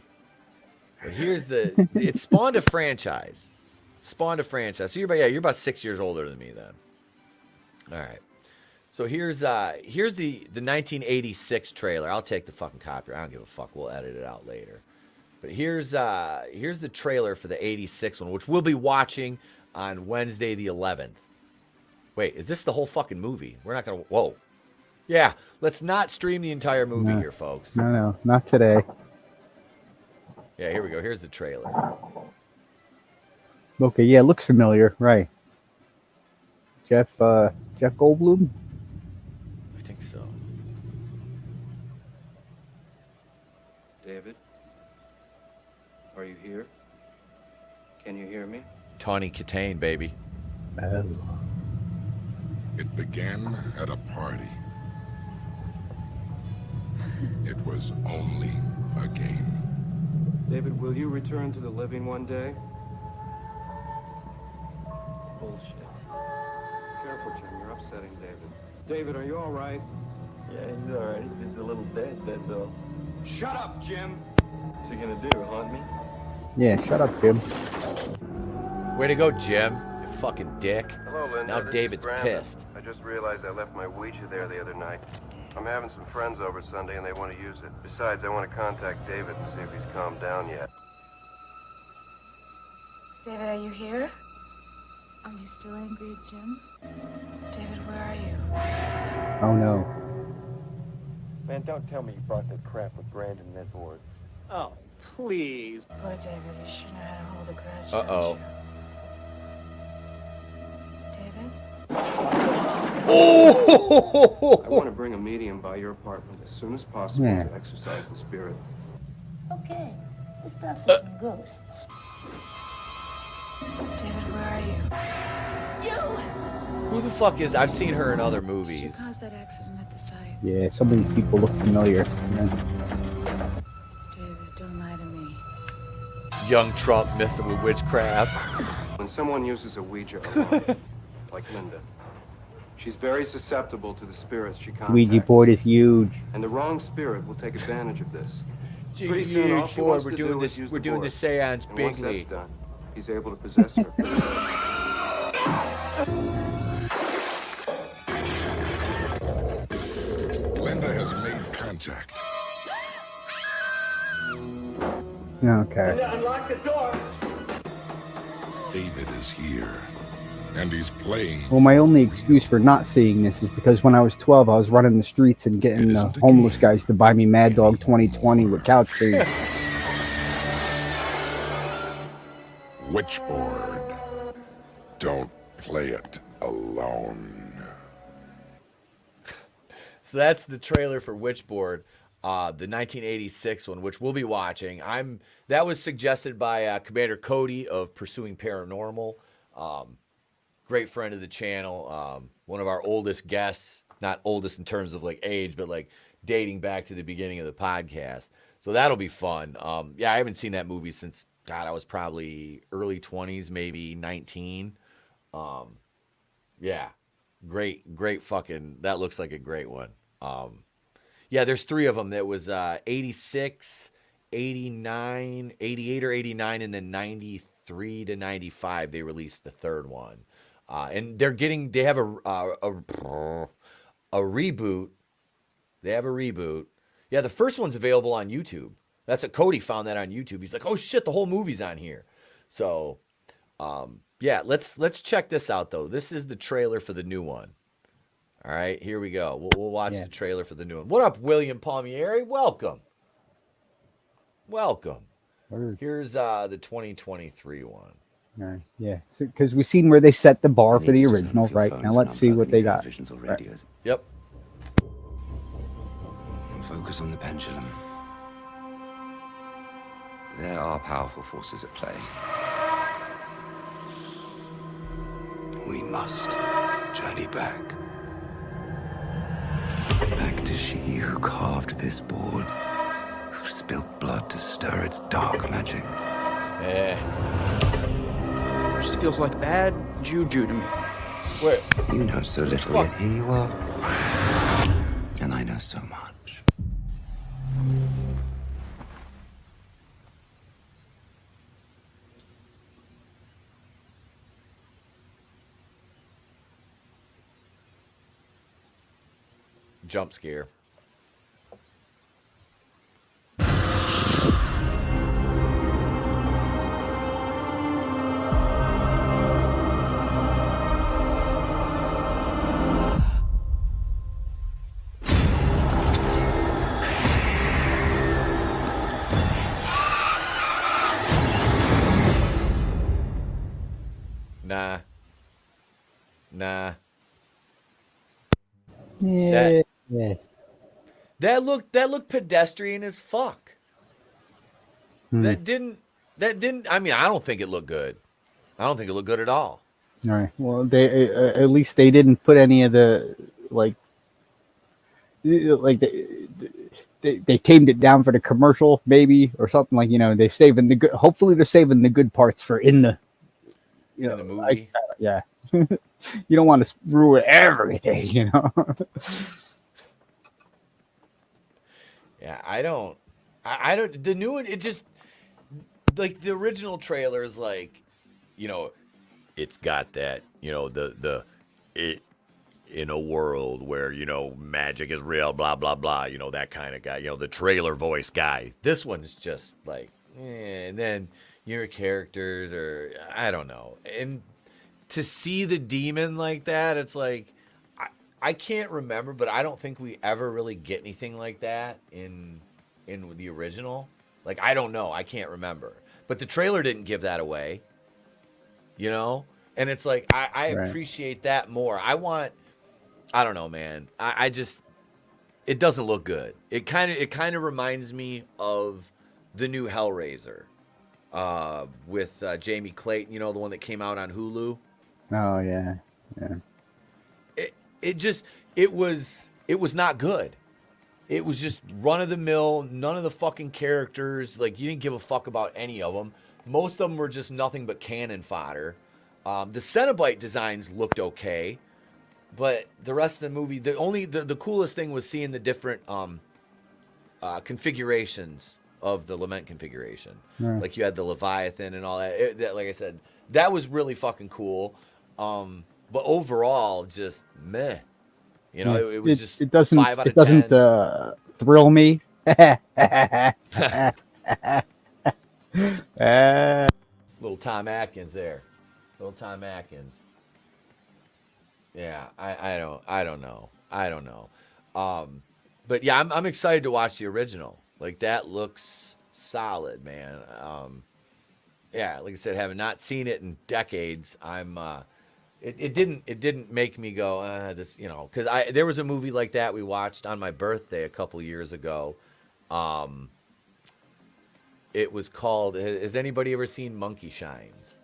But here's it spawned a franchise. So you're about 6 years older than me then. All right. So here's the 1986 trailer. I'll take the fucking copy. I don't give a fuck. We'll edit it out later. But here's the trailer for the 86 one, which we'll be watching on Wednesday the 11th. Wait, is this the whole fucking movie? We're not gonna. Whoa. Yeah, let's not stream the entire movie here, folks. No, not today. Yeah, here we go. Here's the trailer. Okay, yeah, looks familiar, right? Jeff Goldblum. I think so. David, are you here? Can you hear me? Tawny Katane, baby. Oh. It began at a party. It was only a game. David, will you return to the living one day? Bullshit. Careful, Jim. You're upsetting David. David, are you all right? Yeah, he's all right. He's just a little dead, that's all. Shut up, Jim! What's he gonna do, haunt me? Yeah, shut up, Jim. Way to go, Jim. You fucking dick. Hello, Linda. Now This is David's Brandon. pissed. I just realized I left my Ouija there the other night. I'm having some friends over Sunday and they want to use it. Besides, I want to contact David and see if he's calmed down yet. David, are you here? Are you still angry at Jim? David, where are you? Oh no. Man, don't tell me you brought that crap with Brandon and that board. Oh, please. Boy, David, you sure know how to hold a grudge, Uh-oh. don't you? David? Oh! I want to bring a medium by your apartment as soon as possible Yeah. to exercise the spirit. Okay, let's talk to some ghosts. David, where are you? Who the fuck is? I've seen her in other She movies. caused that accident at the site. Yeah, some of these people look familiar. Yeah. David, don't lie to me. Young Trump messing with witchcraft. When someone uses a Ouija alone, like Linda, she's very susceptible to the spirits she contacts. Ouija board is huge. And the wrong spirit will take advantage of this. Gee, Pretty soon, all huge she boy, wants we're to doing do this. is use We're the doing board. the seance And once bigly. that's done, he's able to possess her. Linda has made contact. Okay. Unlock the door. David is here. And he's playing. Well, my for only real. excuse for not seeing this is because when I was 12, I was running the streets and getting It isn't a homeless game. guys to buy me Mad Dog 2020 with couch cream. Witchboard. Don't play it alone. So that's the trailer for Witchboard, the 1986 one, which we'll be watching. That was suggested by Commander Cody of Pursuing Paranormal. Great friend of the channel. One of our oldest guests, not oldest in terms of like age, but like dating back to the beginning of the podcast. So that'll be fun. Yeah, I haven't seen that movie since, God, I was probably early 20s, maybe 19. Yeah, great fucking, that looks like a great one. Yeah, there's three of them. That was 86, 89, 88 or 89, and then 93 to 95, they released the third one. And they have a reboot. They have a reboot. Yeah, the first one's available on YouTube. That's what Cody found that on YouTube. He's like, oh shit, the whole movie's on here. So Yeah, let's check this out though. This is the trailer for the new one. All right, here we go. We'll watch the trailer for the new one. What up, William Palmieri? Welcome. Here's the 2023 one. Right. Yeah, because we've seen where they set the bar for the original, right? Now let's see what they got. Right. Yep. Focus on the pendulum. There are powerful forces at play. We must journey back. Back to she who carved this board, who spilled blood to stir its dark magic. Yeah. It just feels like bad juju to me. Wait. You know so little, yet here you are. And I know so much. Jump scare. Nah. Yeah. That looked pedestrian as fuck. That didn't I mean, I don't think it looked good. I don't think it looked good at all. All right. Well, they at least they didn't put any of the they tamed it down for the commercial, maybe, or something like, they're saving the good. Hopefully, they're saving the good parts for in the movie. Yeah. You don't want to ruin everything, Yeah, I don't. The new one, it just like the original trailer is like, it's got that, it in a world where magic is real, blah blah blah, that kind of guy, the trailer voice guy. This one is just like, and then your characters are, I don't know, and to see the demon like that, it's like, I can't remember, but I don't think we ever really get anything like that in the original. Like, I don't know. I can't remember. But the trailer didn't give that away, And it's like, I appreciate that more. I don't know, man. I just, it doesn't look good. It kind of reminds me of the new Hellraiser with Jamie Clayton, the one that came out on Hulu. Oh, yeah. It was not good. It was just run of the mill, none of the fucking characters, like, you didn't give a fuck about any of them. Most of them were just nothing but cannon fodder. The Cenobite designs looked okay, but the rest of the movie, the coolest thing was seeing the different configurations of the Lament configuration. Right. Like, you had the Leviathan and all that. Like I said, that was really fucking cool. But overall, just meh. It was just it doesn't 5 out of it doesn't 10. Thrill me. Little Tom Atkins there. Yeah, I don't know. But yeah, I'm excited to watch the original. Like, that looks solid, man. Yeah, like I said, having not seen it in decades, I'm it didn't make me go this, because there was a movie like that we watched on my birthday a couple years ago. It was called, has anybody ever seen Monkey Shines?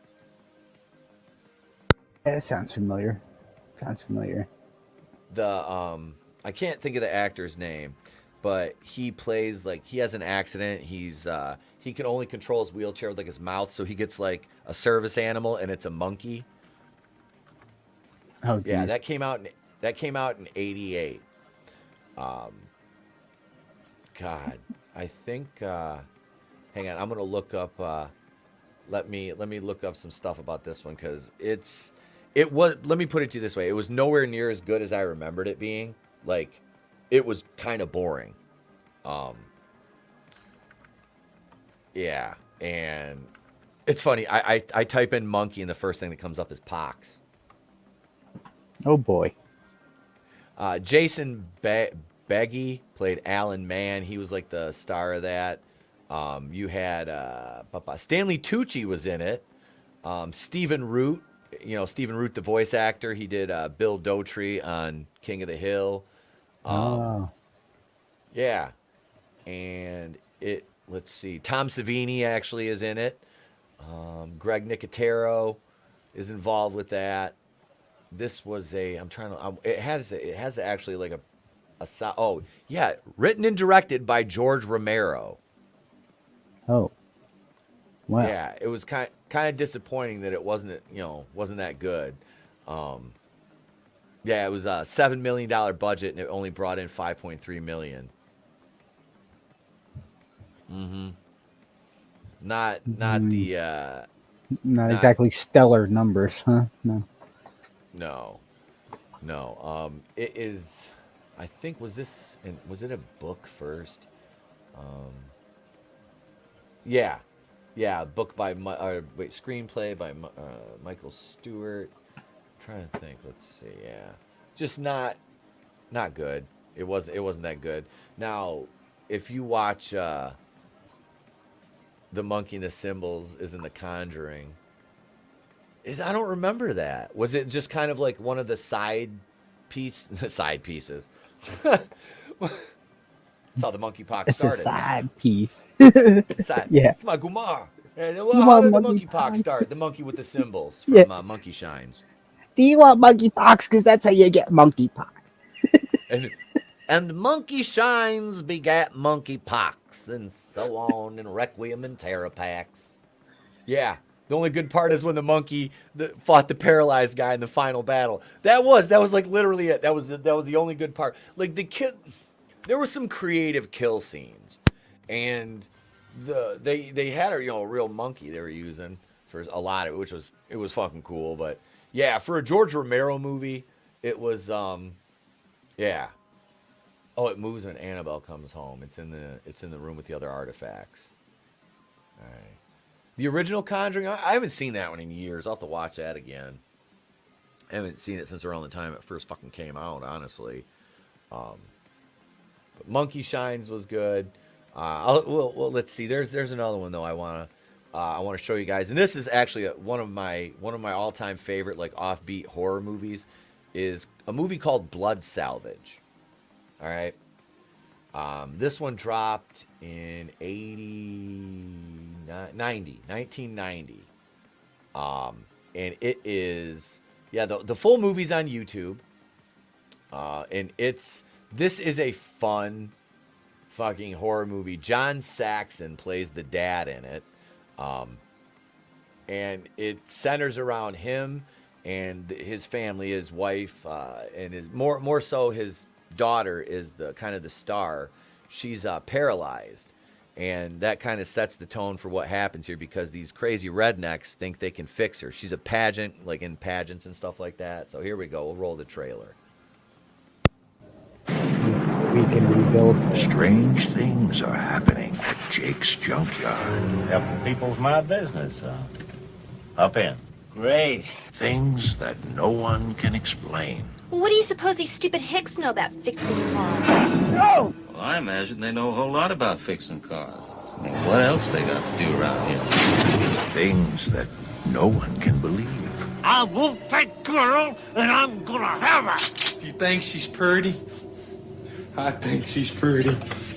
Yeah, it sounds familiar. I can't think of the actor's name, but he plays, like, he has an accident. He can only control his wheelchair with, like, his mouth, so he gets, like, a service animal, and it's a monkey. Oh, geez. Yeah, that came out in 1988. God, I think. Hang on, I'm gonna look up. Let me look up some stuff about this one, because it was. Let me put it to you this way: it was nowhere near as good as I remembered it being. Like, it was kind of boring. Yeah, and It's funny. I type in monkey, and the first thing that comes up is pox. Oh boy. Jason Beggy played Alan Mann. He was like the star of that. You had Stanley Tucci was in it. Stephen Root, Stephen Root, the voice actor. He did Bill Dotrey on King of the Hill. Yeah. And let's see. Tom Savini actually is in it. Greg Nicotero is involved with that. This was it has actually like written and directed by George Romero. Oh. Wow. Yeah, it was kind of disappointing that it wasn't that good. It was a $7 million budget and it only brought in $5.3 million. Mm-hmm. Not exactly stellar numbers, huh? No. It is. I think was it a book first? Yeah, book by screenplay by Michael Stewart. I'm trying to think. Let's see. Yeah, just not good. It wasn't that good. Now, if you watch The Monkey and the Symbols is in The Conjuring. I don't remember that. Was it just kind of like one of the side pieces? That's how the monkeypox started. It's a side piece. Yeah. It's my Gumar. How did the monkeypox start? The monkey with the symbols from Monkey Shines. Do you want monkeypox? Because that's how you get monkeypox. And Monkey Shines begat monkeypox, and so on, and Requiem and Terrapax. Yeah. The only good part is when the monkey fought the paralyzed guy in the final battle. That was like literally it. That was the only good part. Like there were some creative kill scenes, and they had a real monkey they were using for a lot of it, which was fucking cool. But yeah, for a George Romero movie, it was yeah. Oh, it moves when Annabelle comes home. It's in the room with the other artifacts. All right. The original Conjuring, I haven't seen that one in years. I'll have to watch that again. I haven't seen it since around the time it first fucking came out, honestly. But Monkey Shines was good. Well, let's see. There's another one though. I want to show you guys, and this is actually one of my all-time favorite like offbeat horror movies. Is a movie called Blood Salvage. All right. This one dropped in 1990. And it is, the full movie's on YouTube. And this is a fun fucking horror movie. John Saxon plays the dad in it. And it centers around him and his family, his wife, and his more so his daughter is the kind of the star. She's paralyzed, and that kind of sets the tone for what happens here because these crazy rednecks think they can fix her. She's a pageant, like in pageants and stuff like that. So here we go. We'll roll the trailer. We can rebuild. Strange things are happening at Jake's junkyard. Helping people's my business. Up in. Great. Things that no one can explain. What do you suppose these stupid hicks know about fixing cars? No! Well, I imagine they know a whole lot about fixing cars. I mean, what else they got to do around here? Things that no one can believe. I want that girl, and I'm gonna have her. Do you think she's pretty? I think she's pretty.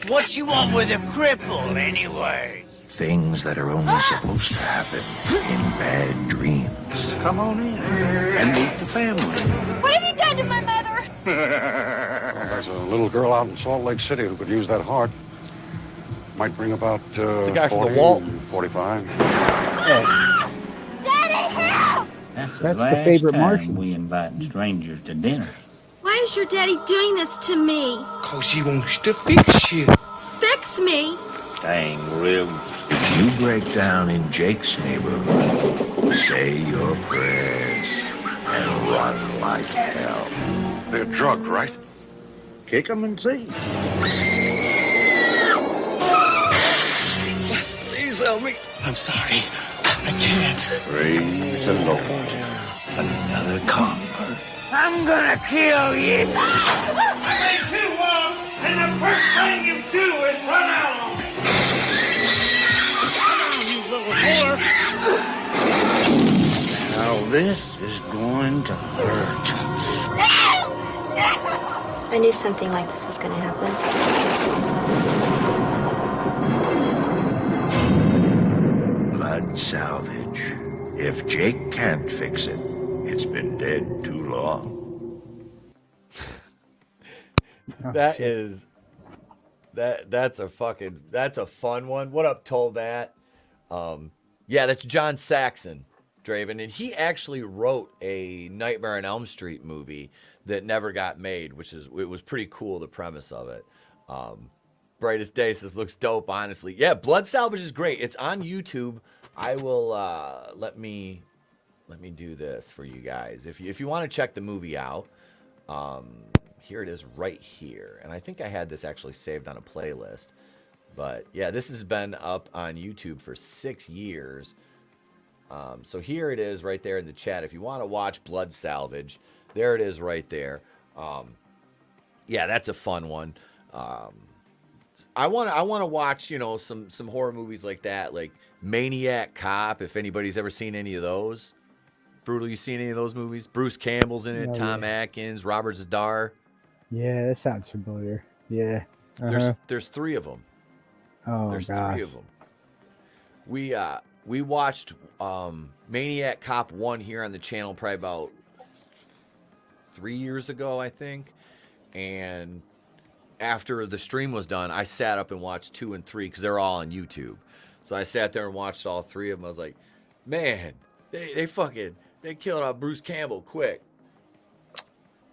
What you want with a cripple, anyway? Things that are only supposed to happen in bad dreams. Come on in and meet the family. What have you done to my mother? There's a little girl out in Salt Lake City who could use that heart. Might bring about it's a guy 40, from the Waltons. 45. Daddy, help! That's the favorite Martian. We inviting strangers to dinner. Why is your daddy doing this to me? 'Cause he wants to fix you. Fix me? Dang, real. If you break down in Jake's neighborhood, say your prayers and run like hell. They're drugged, right? Kick them and see. Please help me. I'm sorry. I can't. Praise the Lord. Another conqueror. I'm gonna kill you. I made 2 walls, and the first thing you do is run out on me. Come on, you little whore. Now this is going to hurt. I knew something like this was going to happen. Blood salvage. If Jake can't fix it, it's been dead too long. That's a fun one. What up, Tolbat? Yeah, that's John Saxon, Draven, and he actually wrote a Nightmare on Elm Street movie that never got made, it was pretty cool, the premise of it. Brightest Day says, looks dope, honestly. Yeah, Blood Salvage is great. It's on YouTube. I will let me do this for you guys. If you want to check the movie out, here it is right here. And I think I had this actually saved on a playlist. But yeah, this has been up on YouTube for 6 years. So here it is right there in the chat. If you want to watch Blood Salvage, there it is right there. Yeah, that's a fun one. I want to watch, some horror movies like that, like Maniac Cop, if anybody's ever seen any of those. Brutal, you seen any of those movies? Bruce Campbell's in it, Tom Atkins, Robert Zadar. Yeah, that sounds familiar. Yeah. Uh-huh. There's 3 of them. Oh, There's gosh. 3 of them. We watched Maniac Cop 1 here on the channel probably about 3 years ago, I think. And after the stream was done, I sat up and watched 2 and 3 because they're all on YouTube. So I sat there and watched all 3 of them. I was like, man, they killed out Bruce Campbell quick.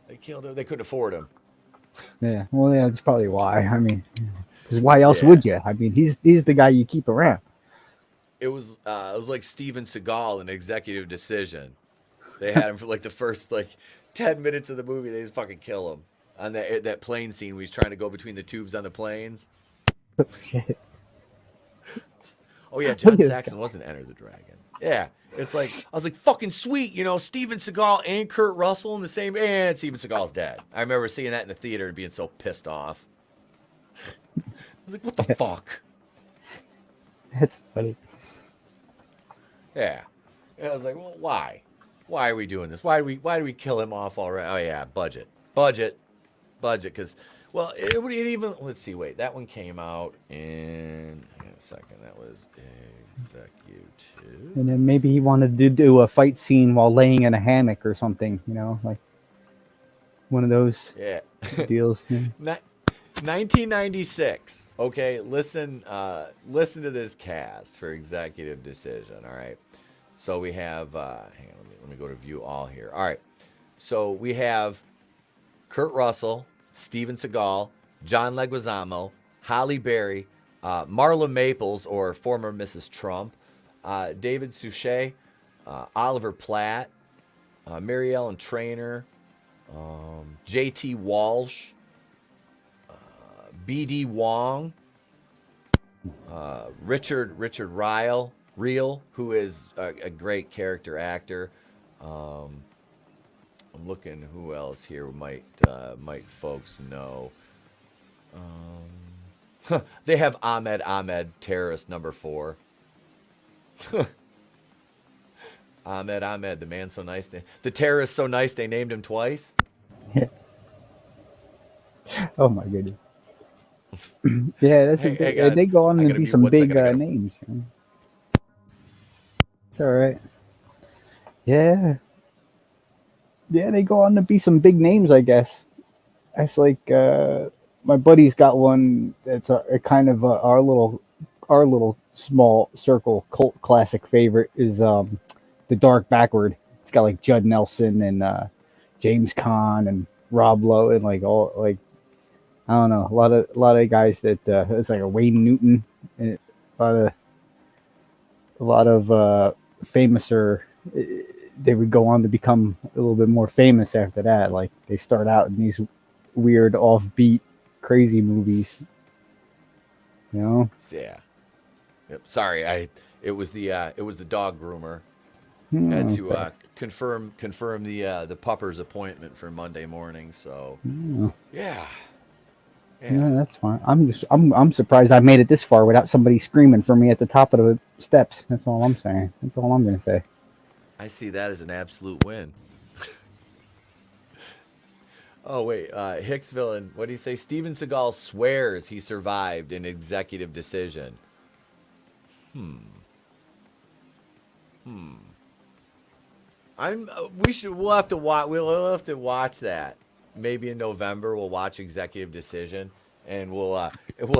They killed him. They couldn't afford him. Yeah, well, yeah, that's probably why. I mean, because why else would you? I mean, he's the guy you keep around. It was like Steven Seagal, an executive decision. They had him for like the first 10 minutes of the movie. They just fucking kill him on that plane scene where he's trying to go between the tubes on the planes. Shit. Oh yeah, John Saxon wasn't Enter the Dragon. Yeah, it's like I was like fucking sweet, Steven Seagal and Kurt Russell in the same. And Steven Seagal's dead. I remember seeing that in the theater and being so pissed off. I was like, what the fuck? That's funny. Yeah. And I was like, well, why? Why are we doing this? Why do we kill him off already? Oh yeah, budget. Because, well, it would even, let's see, wait, that one came out in, hang on a second, that was executive. And then maybe he wanted to do a fight scene while laying in a hammock or something, like one of those deals. Yeah. 1996. Okay, listen to this cast for executive decision. All right, so we have. Hang on, let me go to view all here. All right, so we have Kurt Russell, Steven Seagal, John Leguizamo, Halle Berry, Marla Maples, or former Mrs. Trump, David Suchet, Oliver Platt, Mary Ellen Trainor, J.T. Walsh, B.D. Wong, Richard Ryle, who is a great character actor. I'm looking who else here might folks know. They have Ahmed, terrorist number 4. Ahmed, the man so nice. The terrorist so nice they named him twice. Oh my goodness. Yeah, that's they go on to be some big names. It's all right. Yeah, they go on to be some big names, I guess. That's like my buddy's got one that's a kind of our little small circle cult classic favorite is The Dark Backward. It's got like Judd Nelson and James Caan and Rob Lowe and I don't know, a lot of guys that it's like a Wayne Newton and a lot of famouser. They would go on to become a little bit more famous after that. Like they start out in these weird offbeat crazy movies. Yeah. Yep. Sorry, It was the dog groomer. Hmm, Had to so- confirm the pupper's appointment for Monday morning. So Hmm. yeah. Yeah, that's fine. I'm surprised I made it this far without somebody screaming for me at the top of the steps. That's all I'm saying. That's all I'm gonna say. I see that as an absolute win. Oh wait, Hicksville, and what do you say? Steven Seagal swears he survived an executive decision. We'll have to watch. We'll have to watch that. Maybe in November we'll watch Executive Decision, and we'll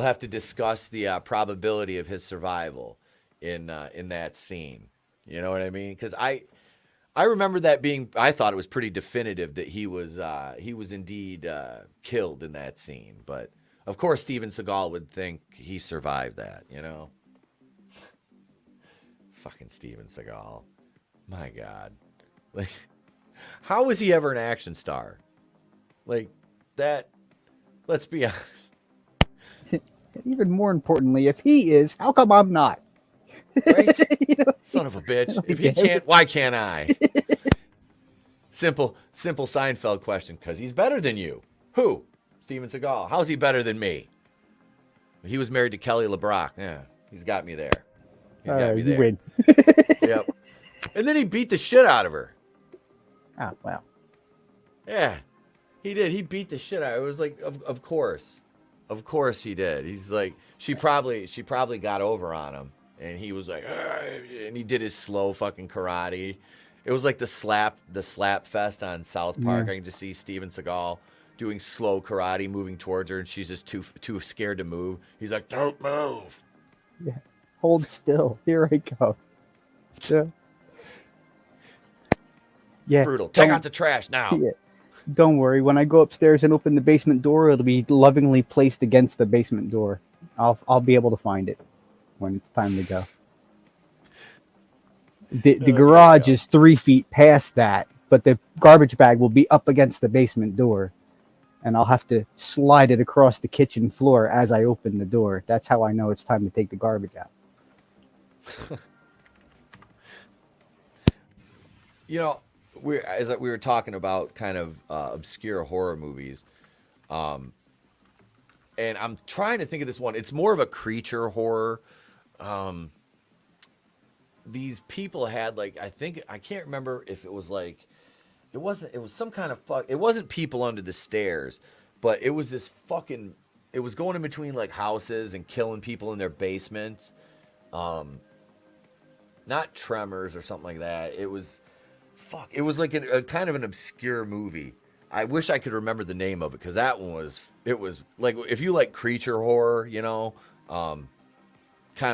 have to discuss the probability of his survival in that scene. You know what I mean? Because I remember that being. I thought it was pretty definitive that he was indeed killed in that scene. But of course, Steven Seagal would think he survived that. You know, fucking Steven Seagal. My God, like, how was he ever an action star? Like that. Let's be honest. Even more importantly, if he is, how come I'm not? Right? You know? Son of a bitch. If he can't, why can't I? Simple Seinfeld question. Because he's better than you. Who? Steven Seagal. How's he better than me? He was married to Kelly LeBrock. Yeah, he's got me there. He's got me you there. win. Yep. And then he beat the shit out of her. Oh, wow. Yeah, he did. He beat the shit out of her. It was like, of course. Of course he did. He's like, she probably got over on him. And he was like, and he did his slow fucking karate. It was like the slap fest on South Park. Yeah. I can just see Steven Seagal doing slow karate, moving towards her, and she's just too scared to move. He's like, don't move. Yeah. Hold still. Here I go. Yeah. Yeah. Brutal. Take out the trash now. Yeah. Don't worry. When I go upstairs and open the basement door, it'll be lovingly placed against the basement door. I'll be able to find it when it's time to go. The garage is 3 feet past that, but the garbage bag will be up against the basement door, and I'll have to slide it across the kitchen floor as I open the door. That's how I know it's time to take the garbage out. You know, we were talking about kind of obscure horror movies, and I'm trying to think of this one. It's more of a creature horror. These people had like, I can't remember if it was like, it was some kind of it wasn't People Under the Stairs, but it was this fucking, it was going in between like houses and killing people in their basements. Not Tremors or something like that. It was like a kind of an obscure movie. I wish I could remember the name of it, because that one was like, if you like creature horror, you know, kind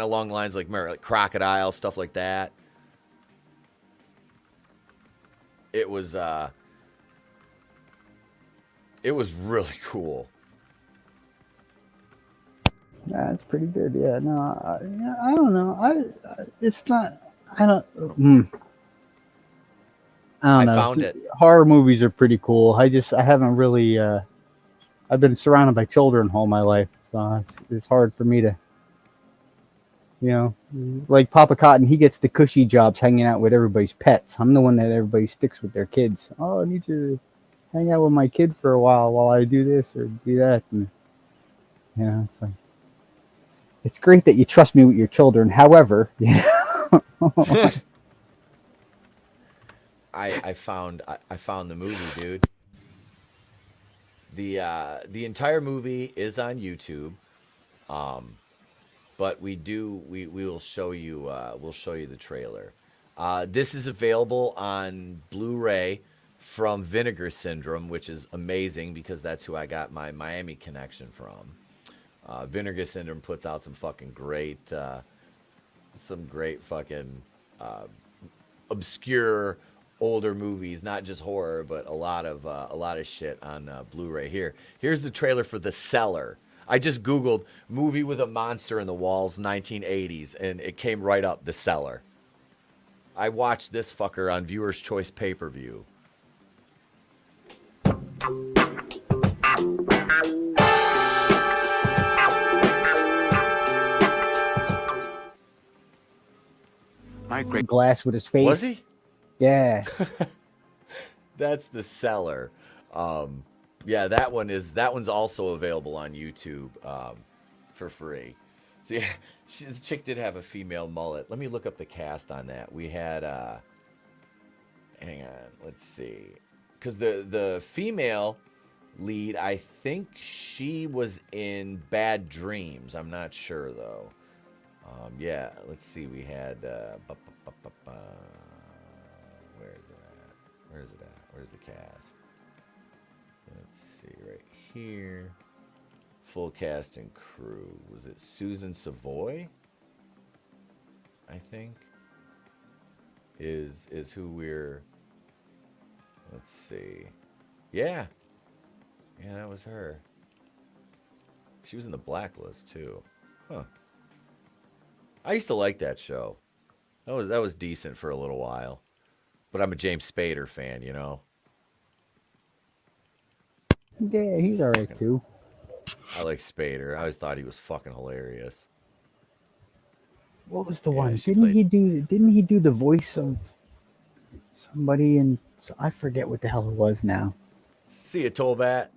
of along the lines like Crocodile, stuff like that. It was really cool. Yeah, it's pretty good. Yeah, no, I don't know. It's not. I don't. I don't know. Found it. Horror movies are pretty cool. I haven't really. I've been surrounded by children all my life, so it's hard for me to. You know, like Papa Cotton, he gets the cushy jobs hanging out with everybody's pets. I'm the one that everybody sticks with their kids. Oh, I need you to hang out with my kid for a while I do this or do that. And, you know, it's like, it's great that you trust me with your children. However, you know, I found the movie, dude. The entire movie is on YouTube. But we will show you the trailer. This is available on Blu-ray from Vinegar Syndrome, which is amazing because that's who I got my Miami connection from. Vinegar Syndrome puts out some great fucking obscure older movies, not just horror, but a lot of shit on Blu-ray. Here's the trailer for The Cellar. I just Googled movie with a monster in the walls, 1980s, and it came right up, The Cellar. I watched this fucker on Viewer's Choice pay-per-view. my great glass with his face. Was he? Yeah. That's the seller. Yeah, that one's also available on YouTube for free. So yeah, the chick did have a female mullet. Let me look up the cast on that. We had hang on, let's see. Because the female lead, I think she was in Bad Dreams. I'm not sure though. Yeah, let's see. We had where is it at? Where's the cast? Let's see, right here. Full cast and crew. Was it Susan Savoy? I think is who we're. Let's see. Yeah, that was her. She was in the Blacklist too. Huh. I used to like that show. That was decent for a little while. But I'm a James Spader fan, you know. Yeah, he's alright too. I like Spader. I always thought he was fucking hilarious. What was the one? Didn't he do the voice of somebody in? I forget what the hell it was now. See it, Tolbat.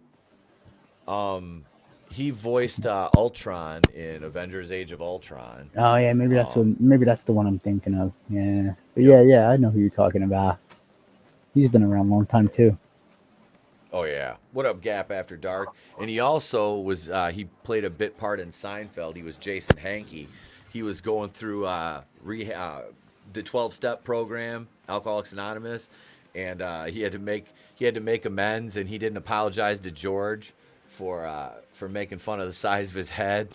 He voiced Ultron in Avengers: Age of Ultron. Oh yeah, maybe that's the one I'm thinking of. Yeah, but yeah, I know who you're talking about. He's been around a long time too. Oh yeah, what up, Gap After Dark? And he also was he played a bit part in Seinfeld. He was Jason Hankey. He was going through the 12-step program, Alcoholics Anonymous, and he had to make amends, and he didn't apologize to George for making fun of the size of his head,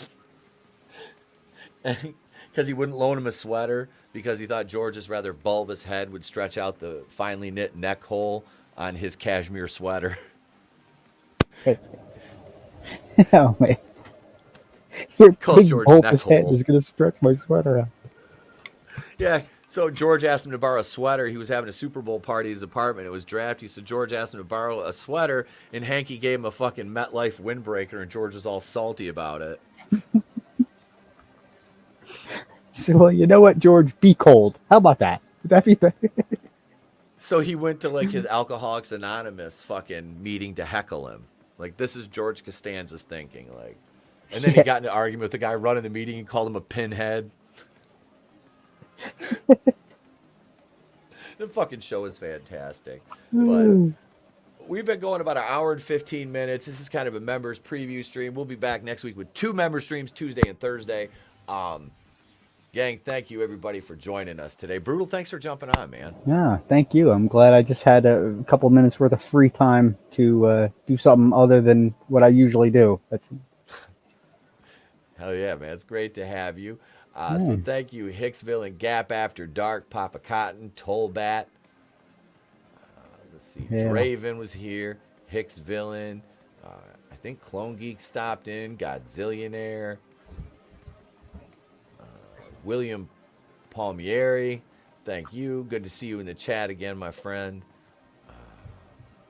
because he wouldn't loan him a sweater because he thought George's rather bulbous head would stretch out the finely knit neck hole on his cashmere sweater. Oh man, your big George bulbous neck head hole. is gonna stretch my sweater out. Yeah, so George asked him to borrow a sweater. He was having a Super Bowl party at his apartment. It was drafty, so George asked him to borrow a sweater, and Hanky gave him a fucking MetLife windbreaker, and George was all salty about it. So, well, you know what, George? Be cold. How about that? Would that be better? So he went to like his Alcoholics Anonymous fucking meeting to heckle him. Like, this is George Costanza's thinking. Like, and then he got in an argument with the guy running the meeting and called him a pinhead. The fucking show is fantastic. But we've been going about an hour and 15 minutes. This is kind of a members preview stream. We'll be back next week with 2 member streams, Tuesday and Thursday. Gang, thank you everybody for joining us today. Brutal, thanks for jumping on, man. Yeah, thank you. I'm glad I just had a couple minutes worth of free time to do something other than what I usually do. Hell yeah, man. It's great to have you. So thank you, Hicksville and Gap After Dark, Papa Cotton, Tollbat. Let's see, Draven was here, Hicksville, I think Clone Geek stopped in, Godzillionaire, William Palmieri, thank you. Good to see you in the chat again, my friend.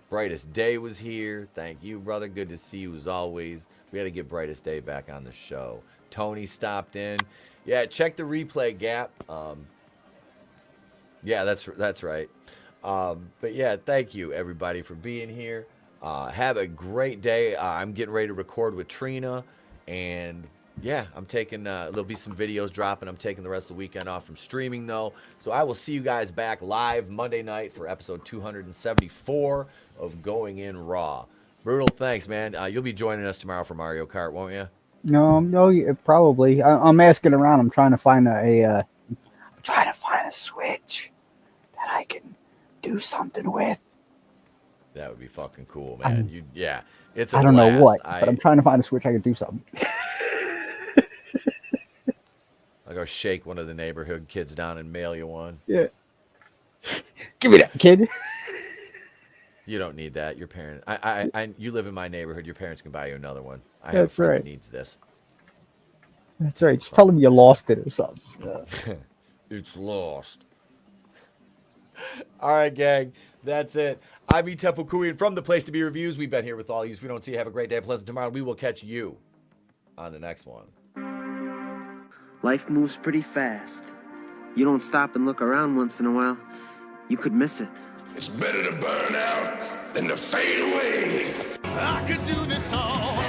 Brightest Day was here. Thank you, brother. Good to see you as always. We got to get Brightest Day back on the show. Tony stopped in. Yeah, check the replay, Gap. Yeah, that's right. But yeah, thank you everybody for being here. Have a great day. I'm getting ready to record with Trina, and yeah, I'm taking. There'll be some videos dropping. I'm taking the rest of the weekend off from streaming though, so I will see you guys back live Monday night for episode 274 of Going In Raw. Brutal, thanks, man. You'll be joining us tomorrow for Mario Kart, won't you? No, probably. I'm asking around. I'm trying to find a Switch that I can do something with. That would be fucking cool, man. It's. I don't know what, but I'm trying to find a Switch I can do something. I'll go shake one of the neighborhood kids down and mail you one. Yeah. Give me that, kid. You don't need that. Your parents. You live in my neighborhood. Your parents can buy you another one. I have That's a friend right. who needs this. That's right. Just tell them you lost it or something. It's lost. All right, gang. That's it. I'm Etep Okuian from The Place to Be Reviews. We've been here with all of you. If we don't see you, have a great day. Pleasant tomorrow. We will catch you on the next one. Life moves pretty fast. you don't stop and look around once in a while, you could miss it. It's better to burn out than to fade away. I could do this all